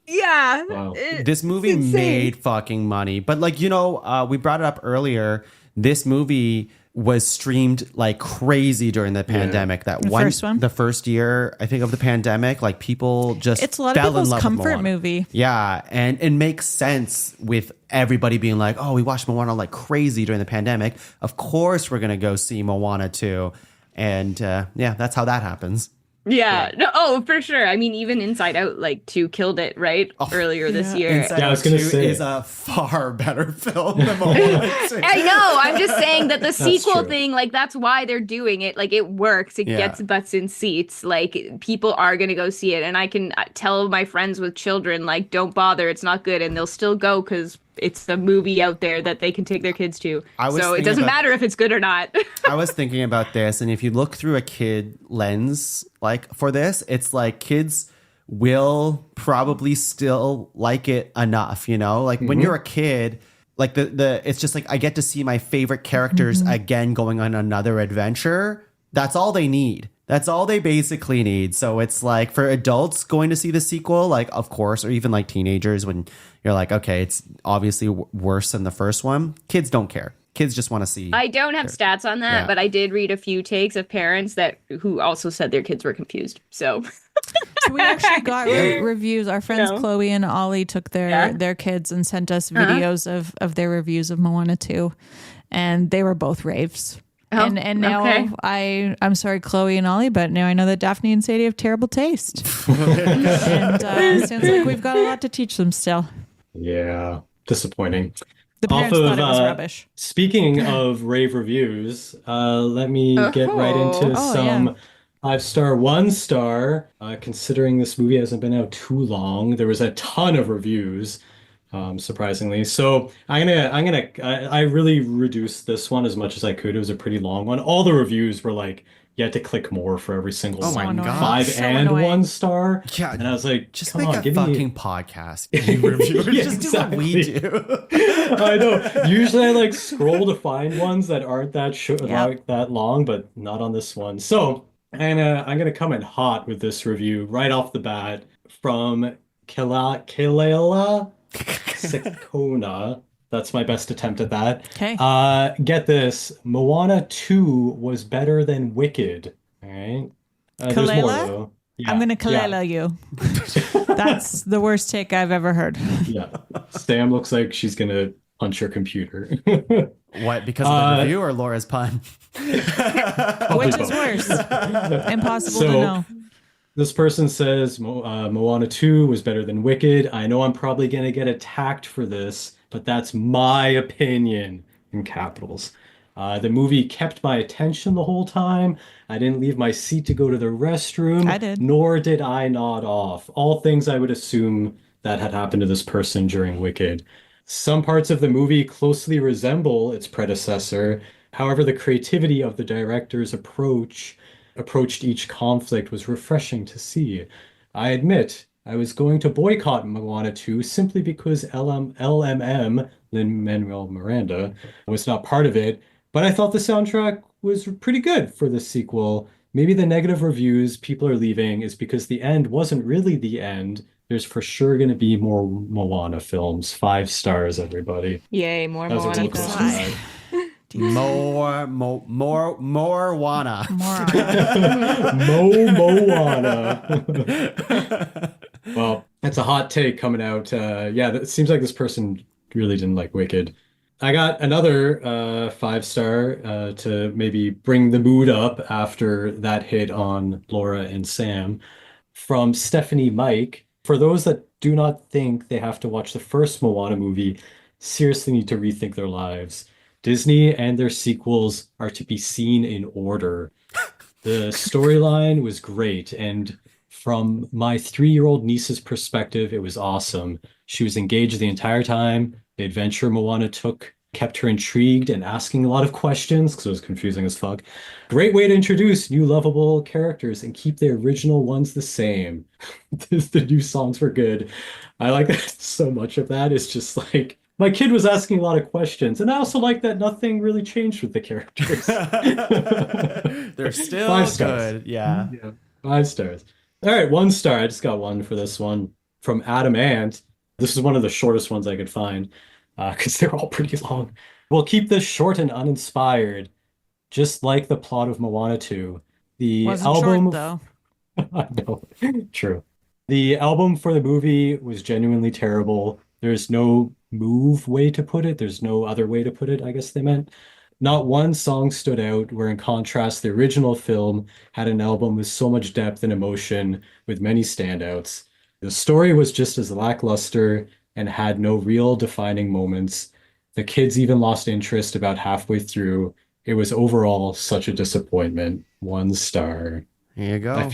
Yeah. Wow. This movie made fucking money. But like, you know, we brought it up earlier. This movie was streamed like crazy during the pandemic. That first one? The first year, I think, of the pandemic, like people just It's a lot of fell in people's love with comfort Moana. movie. Yeah, and it makes sense with everybody being like, oh, we watched Moana like crazy during the pandemic. Of course we're going to go see Moana too. And that's how that happens. Yeah. No, oh, for sure. I mean, even Inside Out, like, 2 killed it, right? Earlier this year. Inside I was Out gonna 2 say. is a far better film than Moana 2. I know. I'm just saying that the sequel true. thing, like, that's why they're doing it. Like, it works. It gets butts in seats. Like, people are going to go see it. And I can tell my friends with children, like, don't bother. It's not good. And they'll still go because it's a movie out there that they can take their kids to. So it doesn't matter if it's good or not. I was thinking about this, and if you look through a kid lens, like for this, it's like kids will probably still like it enough, you know? Like when you're a kid, like the it's just like I get to see my favorite characters again going on another adventure. That's all they need. That's all they basically need. So it's like for adults going to see the sequel, like, of course, or even like teenagers when you're like, okay, it's obviously worse than the first one. Kids don't care. Kids just want to see. I don't have stats on that, but I did read a few takes of parents who also said their kids were confused. So we actually got reviews. Our friends Chloe and Ollie took their kids and sent us videos of their reviews of Moana 2. And they were both raves. Oh, and now I'm sorry, Chloe and Ollie, but now I know that Daphne and Sadie have terrible taste. And it sounds like we've got a lot to teach them still. Yeah, disappointing. The parents thought it was rubbish. Speaking of rave reviews, let me get right into some 5-star, 1-star. Considering this movie hasn't been out too long, there was a ton of reviews. surprisingly. So I really reduced this one as much as I could. It was a pretty long one. All the reviews were like, you had to click more for every single Oh my one. God. 5 So and annoying. 1 star. Yeah, And I was like, just come make on, a give fucking me. podcast. You reviewers, Yeah, just do what we exactly. do. I know. Usually I like scroll to find ones that aren't Yep. like that long, but not on this one. So, and I'm gonna come in hot with this review right off the bat from Kelela Sikona. That's my best attempt at that. Okay. Get this. Moana 2 was better than Wicked. All right. There's more Kalela? though. I'm going to yeah. Kalela you. That's the worst take I've ever heard. Yeah. Sam looks like she's gonna punch your computer. What, because of the review or Laura's pun? Which is both. worse? Impossible to So- know. This person says Moana 2 was better than Wicked. I know I'm probably going to get attacked for this, but that's my opinion in capitals. The movie kept my attention the whole time. I didn't leave my seat to go to the restroom. I did. Nor did I nod off. All things I would assume that had happened to this person during Wicked. Some parts of the movie closely resemble its predecessor. However, the creativity of the director's approached each conflict was refreshing to see. I admit I was going to boycott Moana 2 simply because LMM, Lin-Manuel Miranda, was not part of it, but I thought the soundtrack was pretty good for the sequel. Maybe the negative reviews people are leaving is because the end wasn't really the end. There's for sure going to be more Moana films. 5 stars, everybody. Yay, more That was a Moana roller coaster films. ride. More Wana. Moana. Well, that's a hot take coming out. Yeah, it seems like this person really didn't like Wicked. I got another 5-star to maybe bring the mood up after that hit on Laura and Sam from Stephanie Mike. For those that do not think they have to watch the first Moana movie, seriously need to rethink their lives. Disney and their sequels are to be seen in order. The storyline was great, and from my 3-year-old niece's perspective, it was awesome. She was engaged the entire time. The adventure Moana took kept her intrigued and asking a lot of questions because it was confusing as fuck. Great way to introduce new lovable characters and keep the original ones the same. The new songs were good. I like that so much of that. It's just like my kid was asking a lot of questions, and I also like that nothing really changed with the characters. They're still 5 stars. good. Yeah. Yeah, 5 stars. All right, 1 star. I just got one for this one from Adam Ant. This is one of the shortest ones I could find because they're all pretty long. We'll keep this short and uninspired, just like the plot of Moana 2. The Wasn't album, short though. I know, true. The album for the movie was genuinely terrible. There's no way to put it. There's no other way to put it, I guess they meant. Not one song stood out, where in contrast, the original film had an album with so much depth and emotion, with many standouts. The story was just as lackluster and had no real defining moments. The kids even lost interest about halfway through. It was overall such a disappointment. 1 star. Here you go. I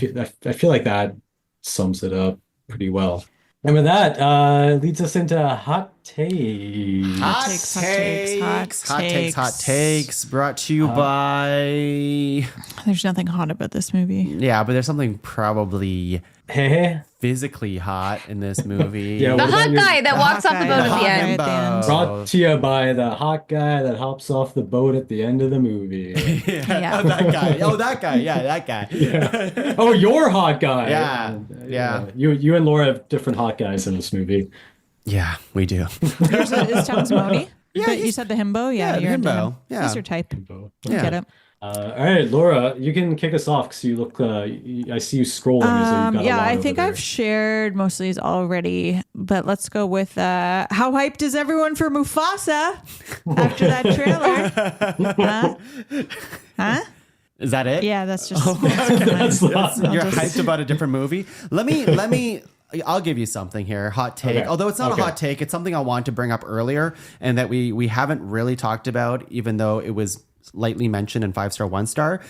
feel like that sums it up pretty well. And with that, leads us into hot takes. Hot takes, hot takes, brought to you by... There's nothing hot about this movie. Yeah, but there's something probably Hey, physically hot in this movie. Yeah, The what about hot your- guy that walks off the guy, boat the at hot the guy end. at the end. brought to you by the hot guy that hops off the boat at the end of the movie. Yeah. Oh, that guy. Oh, that guy. Yeah, that guy. Oh, you're hot guy. Yeah. You and Laura have different hot guys in this movie. Yeah, we do. Is Thomas Modi? Yeah, You said the himbo? Yeah, yeah, the you're into himbo. him. Yeah. He's your type. Yeah. Get it. All right, Laura, you can kick us off because you look. I see you scrolling. So you've got a Yeah, lot I over think there. I've shared most of these already, but let's go with how hyped is everyone for Mufasa after that trailer? Huh? Is that it? Yeah, that's just. That's not- You're hyped about a different movie. Let me. I'll give you something here. Hot take. Okay. Although it's not Okay. a hot take, it's something I wanted to bring up earlier and that we haven't really talked about, even though it was lightly mentioned in 5-star, 1-star.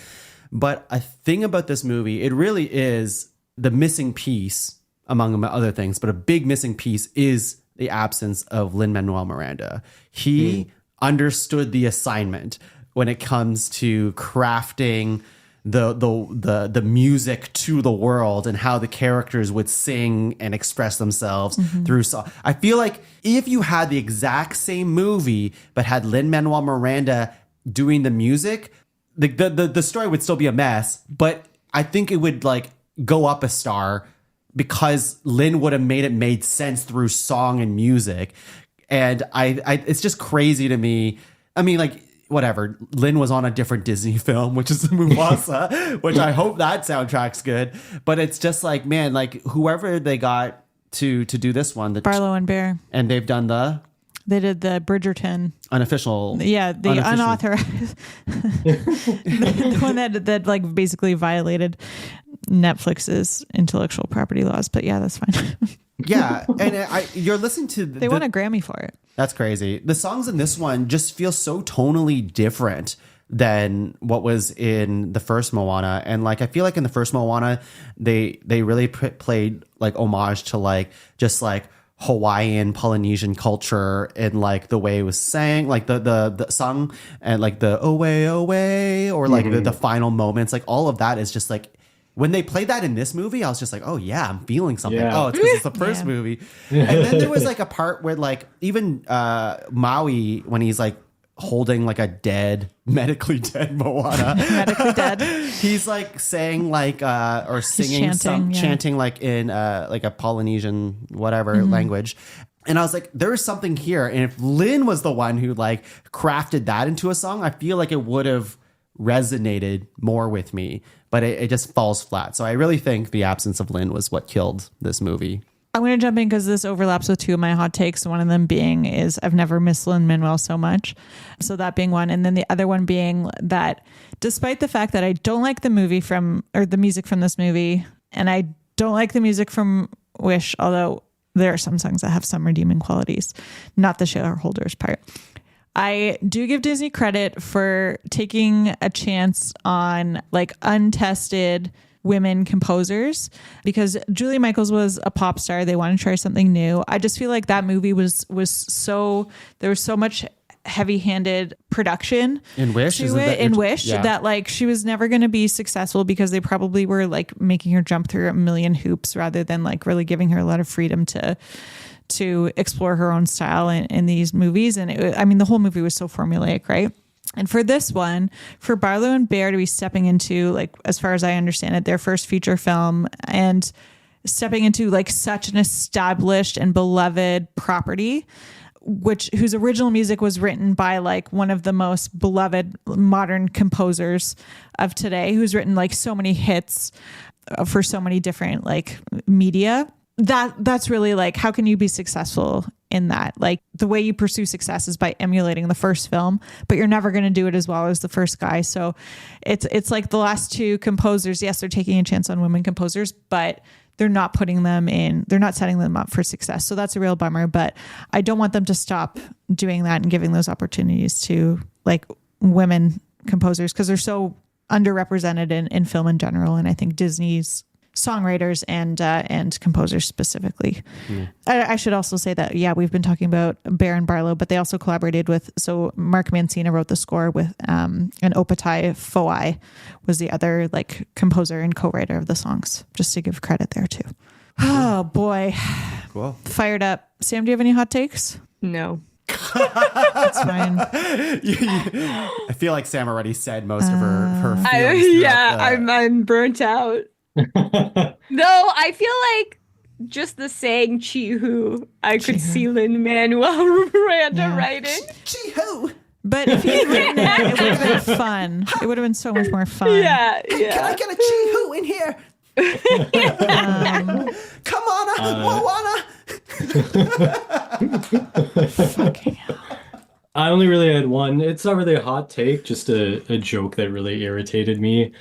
But a thing about this movie, it really is the missing piece, among other things, but a big missing piece is the absence of Lin-Manuel Miranda. He understood the assignment when it comes to crafting the music to the world and how the characters would sing and express themselves through song. I feel like if you had the exact same movie but had Lin-Manuel Miranda doing the music, the story would still be a mess, but I think it would like go up a star because Lin would have made sense through song and music. And I it's just crazy to me. I mean, like, whatever. Lin was on a different Disney film, which is Mufasa, which I hope that soundtrack's good. But it's just like, man, like whoever they got to do this one, Barlow and Bear, and they've done they did the Bridgerton unofficial, the unauthorized, the one that like basically violated Netflix's intellectual property laws. But yeah, that's fine. Yeah, and you're listening to they won a Grammy for it. That's crazy. The songs in this one just feel so tonally different than what was in the first Moana. And like, I feel like in the first Moana, they really played like homage to like just like Hawaiian Polynesian culture and like the way it was sang, like the song and like the away or like the final moments, like all of that is just like. When they played that in this movie, I was just like, oh, yeah, I'm feeling something. Yeah. Oh, it's because it's the first movie. And then there was like a part where like even Maui, when he's like holding like a medically dead Moana. Medically dead. He's like saying like, or singing, chanting like in like a Polynesian whatever language. And I was like, there is something here. And if Lin was the one who like crafted that into a song, I feel like it would have resonated more with me. But it just falls flat. So I really think the absence of Lin was what killed this movie. I'm going to jump in because this overlaps with two of my hot takes. One of them being is I've never missed Lin-Manuel so much. So that being one. And then the other one being that despite the fact that I don't like the music from this movie, and I don't like the music from Wish, although there are some songs that have some redeeming qualities, not the shareholders part. I do give Disney credit for taking a chance on like untested women composers because Julia Michaels was a pop star. They wanted to try something new. I just feel like that movie was so, there was so much heavy-handed production in Wish that like she was never going to be successful because they probably were like making her jump through a million hoops rather than like really giving her a lot of freedom to explore her own style in these movies. And the whole movie was so formulaic, right? And for this one, for Barlow and Bear to be stepping into, like, as far as I understand it, their first feature film and stepping into like such an established and beloved property, whose original music was written by like one of the most beloved modern composers of today, who's written like so many hits for so many different like media. That's really like, how can you be successful in that? Like the way you pursue success is by emulating the first film, but you're never going to do it as well as the first guy. So it's like the last two composers. Yes, they're taking a chance on women composers, but they're not putting them in, they're not setting them up for success. So that's a real bummer, but I don't want them to stop doing that and giving those opportunities to like women composers because they're so underrepresented in film in general. And I think Disney's songwriters and composers specifically. I should also say that, yeah, we've been talking about Bear and Barlow, but they also collaborated with, so Mark Mancina wrote the score with, and Opatai Foai was the other like composer and co-writer of the songs, just to give credit there too. Oh boy. Cool. Fired up. Sam, do you have any hot takes? No. That's fine. I feel like Sam already said most of her feelings. I'm burnt out. No, I feel like just the saying "Chi-Hu," I could see Lin-Manuel Miranda writing. Chi-Hu. But if he had written it would have been fun. It would have been so much more fun. Yeah. Can I get a Chi-Hu in here? Come on, Moana. Fucking hell. I only really had one. It's not really a hot take, just a joke that really irritated me.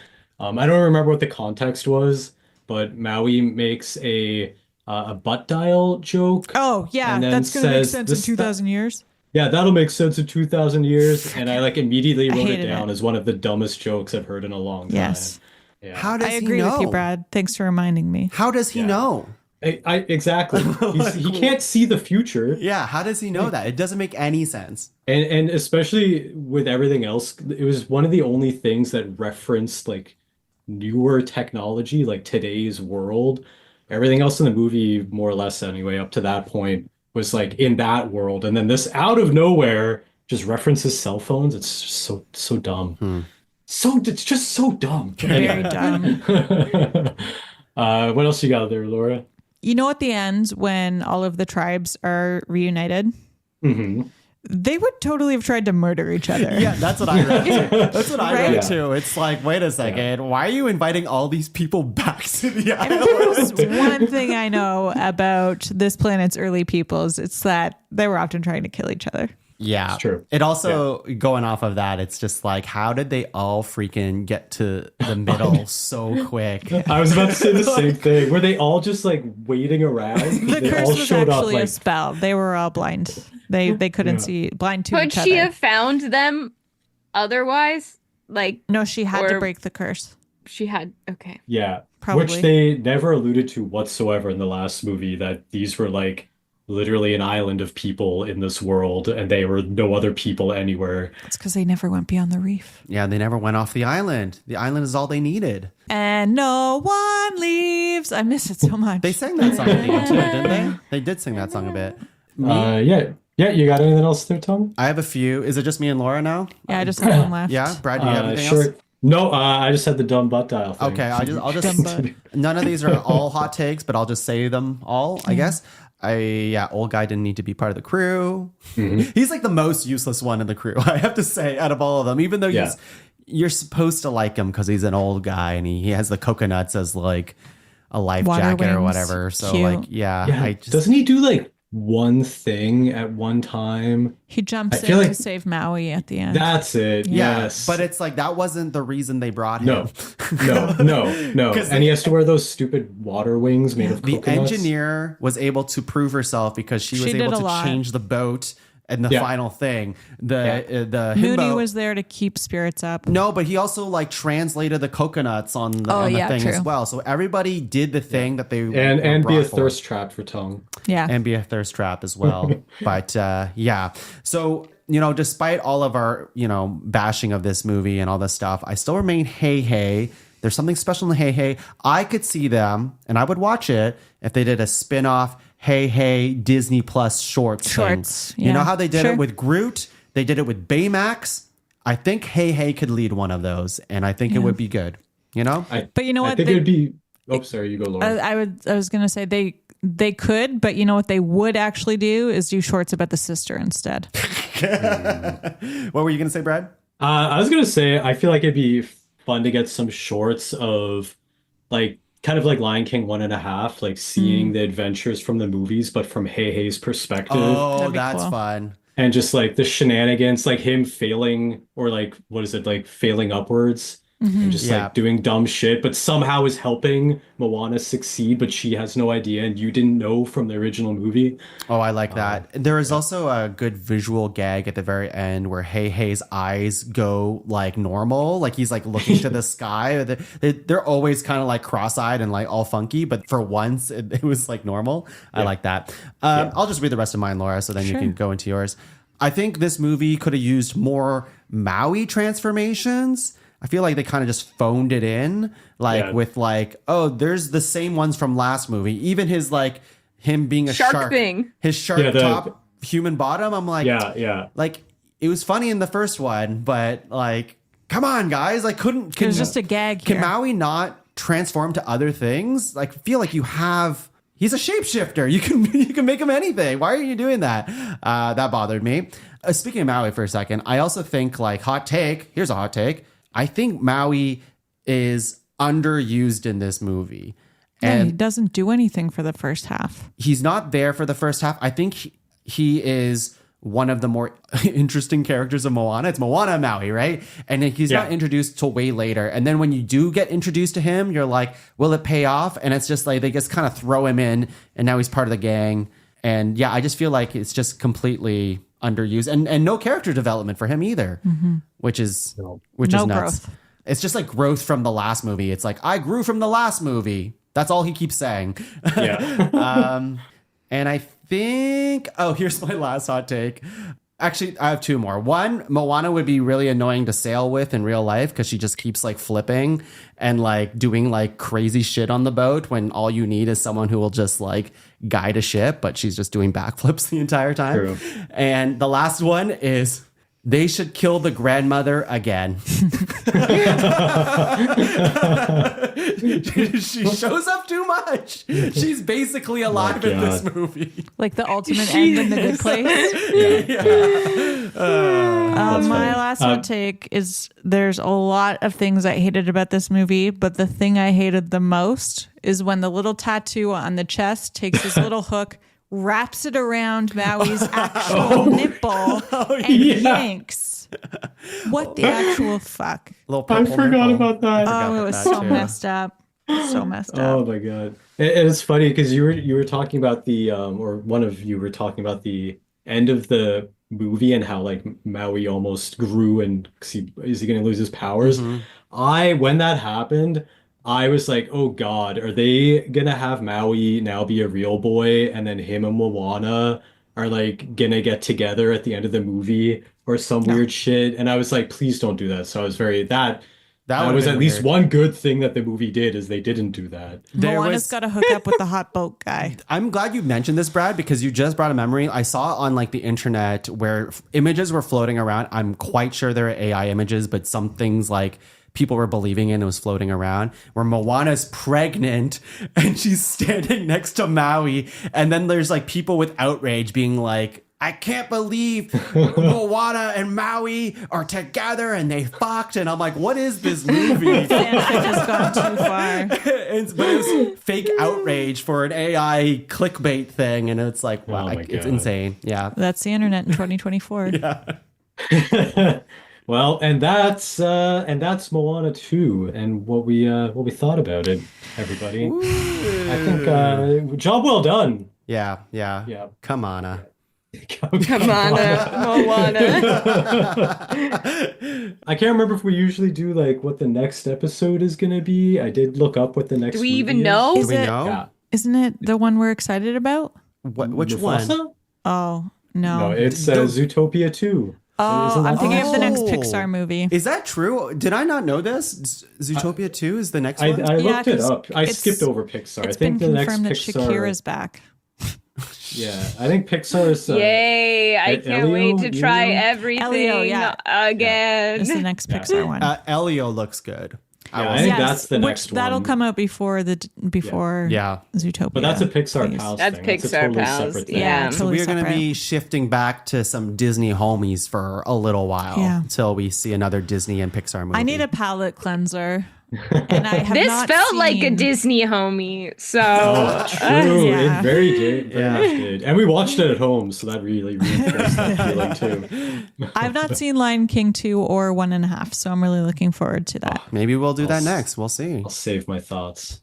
I don't remember what the context was, but Maui makes a butt dial joke. Oh, yeah, that's going to make sense in 2,000 years. Yeah, that'll make sense in 2,000 years. And I like immediately wrote it down it. as one of the dumbest jokes I've heard in a long time. Yes. Yeah. How does I he agree know? with you, Brad. Thanks for reminding me. How does he know? Exactly. He can't see the future. Yeah, how does he know that? It doesn't make any sense. And especially with everything else, it was one of the only things that referenced like newer technology, like today's world. Everything else in the movie, more or less anyway, up to that point, was like in that world. And then this out of nowhere just references cell phones. It's just so dumb. It's just so dumb. Very dumb. What else you got there, Laura? You know, at the end, when all of the tribes are reunited, they would totally have tried to murder each other. Yeah, that's what I read. That's what I Right? read too. It's like, wait a second, why are you inviting all these people back to the If there's island? one thing I know about this planet's early peoples, it's that they were often trying to kill each other. Yeah, It's true. It also, going off of that, it's just like, how did they all freaking get to the middle so quick? I was about to say the same thing. Were they all just like waiting around? The They curse all was showed up actually a like spell. They were all blind. They couldn't see, blind to Could each she other. have found them otherwise? Like, No, she had to or- break the curse. she had. Okay. yeah, Probably. which they never alluded to whatsoever in the last movie, that these were like literally an island of people in this world and they were no other people anywhere. It's because they never went beyond the reef. Yeah, they never went off the island. The island is all they needed. And no one leaves. I miss it so much. They sang that song at the end too, didn't they? They did sing that song a bit. Yeah, you got anything else there, Tom? I have a few. Is it just me and Laura now? Yeah, I just had one left. Yeah, Brad, do you have anything Sure. else? No, I just had the dumb butt dial thing. Okay, I'll just Dumbo. none of these are all hot takes, but I'll just say them all, I guess. Old guy didn't need to be part of the crew. He's like the most useless one in the crew, I have to say, out of all of them. Even though you're supposed to like him because he's an old guy and he has the coconuts as like a life Water jacket or wings. whatever. So Cute. like, yeah, Yeah, I just doesn't he do like one thing at one time? He jumps I in feel to like- save Maui at the end. That's it. yeah, Yes. but it's like that wasn't the reason they brought him. No. 'Cause And he has to wear those stupid water wings made of The coconuts. engineer was able to prove herself because she was She did able a to lot. change the boat and the Yeah. final thing. The Moody himbo, was there to keep spirits up. no, but he also like translated the coconuts on the, Oh, on the yeah, thing true. as well. So everybody did the thing that they were and be a brought for. thirst trap for Tongue. Yeah. And be a thirst trap as well. But yeah. So, despite all of our, bashing of this movie and all this stuff, I still remain hey hey. There's something special in Hey Hey. I could see them and I would watch it if they did a spin-off Hey Hey Disney Plus shorts. Shorts, You know yeah. how they did Sure. it with Groot? They did it with Baymax. I think Hey Hey could lead one of those and I think it would be good. But you know I what? think They- it'd be. Oh, sorry, you go, Laura. I was gonna say they could, but you know what they would actually do is do shorts about the sister instead. What were you going to say, Brad? I was gonna say I feel like it'd be fun to get some shorts of like kind of like Lion King 1.5, like seeing the adventures from the movies, but from Hey Hey's perspective. Oh, That'd be that's cool. fun. And just like the shenanigans, like him failing or like what is it, like failing upwards and just Yeah. like doing dumb shit, but somehow is helping Moana succeed, but she has no idea and you didn't know from the original movie. Oh, I like that. There is also a good visual gag at the very end where Hey Hey's eyes go like normal, like he's like looking to the sky. They're always kind of like cross-eyed and like all funky, but for once it was like normal. I like that. I'll just read the rest of mine, Laura, so then you Sure. can go into yours. I think this movie could have used more Maui transformations. I feel like they kind of just phoned it in, like Yeah. with like, oh, there's the same ones from last movie. Even his like him being a Shark shark thing. his shark Yeah, top, human bottom. I'm like, Yeah. like it was funny in the first one, but like, come on, guys, like couldn't It was just a gag can here. Maui not transform to other things? Like, feel like you have. He's a shapeshifter. You can make him anything. Why are you doing that? That bothered me. Speaking of Maui for a second, I also think like hot take. Here's a hot take. I think Maui is underused in this movie. Yeah, he And doesn't do anything for the first half. he's not there for the first half. I think he is one of the more interesting characters of Moana. It's Moana and Maui, right? And he's not introduced till way later. And then when you do get introduced to him, you're like, will it pay off? And it's just like they just kind of throw him in and now he's part of the gang. And yeah, I just feel like it's just completely underused and no character development for him either, which is No nuts. growth. It's just like growth from the last movie. It's like, I grew from the last movie. That's all he keeps saying. Yeah. And I think, here's my last hot take. Actually, I have two more. One, Moana would be really annoying to sail with in real life because she just keeps like flipping and like doing like crazy shit on the boat when all you need is someone who will just like guide a ship, but she's just doing backflips the entire time. True. And the last one is they should kill the grandmother again. She shows up too much. She's basically alive in this movie. Like the ultimate end in the good place. My last hot take is there's a lot of things I hated about this movie, but the thing I hated the most is when the little tattoo on the chest takes his little hook, wraps it around Maui's actual nipple, and yanks. What the actual fuck? I forgot about that. Oh, it was so messed up. So messed up. Oh my god. It's funny because you were talking about the or one of you were talking about the end of the movie and how like Maui almost grew and is he going to lose his powers? When that happened, I was like, oh God, are they gonna have Maui now be a real boy and then him and Moana are like gonna get together at the end of the movie or some weird shit? And I was like, please don't do that. So I was that was at least one good thing that the movie did is they didn't do that. Moana's got to hook up with the hot boat guy. I'm glad you mentioned this, Brad, because you just brought a memory. I saw on like the internet where images were floating around. I'm quite sure they're AI images, but some things like people were believing in, it was floating around, where Moana's pregnant and she's standing next to Maui. And then there's like people with outrage being like, I can't believe Moana and Maui are together and they fucked. And I'm like, what is this movie? Fanfic has gone too far. But it was fake outrage for an AI clickbait thing. And it's like, wow, it's insane. Yeah. That's the internet in 2024. Yeah. Well, and that's Moana 2 and what we thought about it, everybody. Ooh. I think job well done. Yeah. Come on. Come on, Moana. I can't remember if we usually do like what the next episode is going to be. I did look up what the next. Do we even know? Do we know? Yeah. Isn't it the one we're excited about? Which Mufasa? one? Oh, no. No, it's Zootopia 2. Oh, I'm thinking of the next Pixar movie. Is that true? Did I not know this? Zootopia 2 is the next one? I looked it up. I skipped over Pixar. I think the next confirmed that Pixar. Shakira's back. Yeah, I think Pixar's. Yay! I can't wait to try everything Elio, again. It's the next Pixar one. Elio looks good. I think that's the next one. That'll come out before Zootopia. But that's a Pixar Pals That's thing. Pixar totally Pals. separate thing. Yeah. So we're going to be shifting back to some Disney homies for a little while until we see another Disney and Pixar movie. I need a palate cleanser. And I have This not felt like a seen- Disney homie. So True, Yeah. it very much did. And we watched it at home, so that really reinforced that feeling too. I've not seen Lion King 2 or 1.5, so I'm really looking forward to that. Maybe we'll do that next. We'll see. I'll save my thoughts.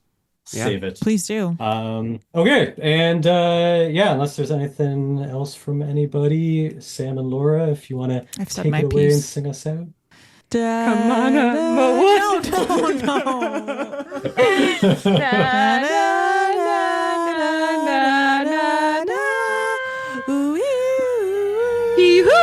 Yeah. Save it. Please do. Okay, and unless there's anything else from anybody, Sam and Laura, if you want to I've said take my it away and piece. sing us out. come on, Ooh, Hee-hoo!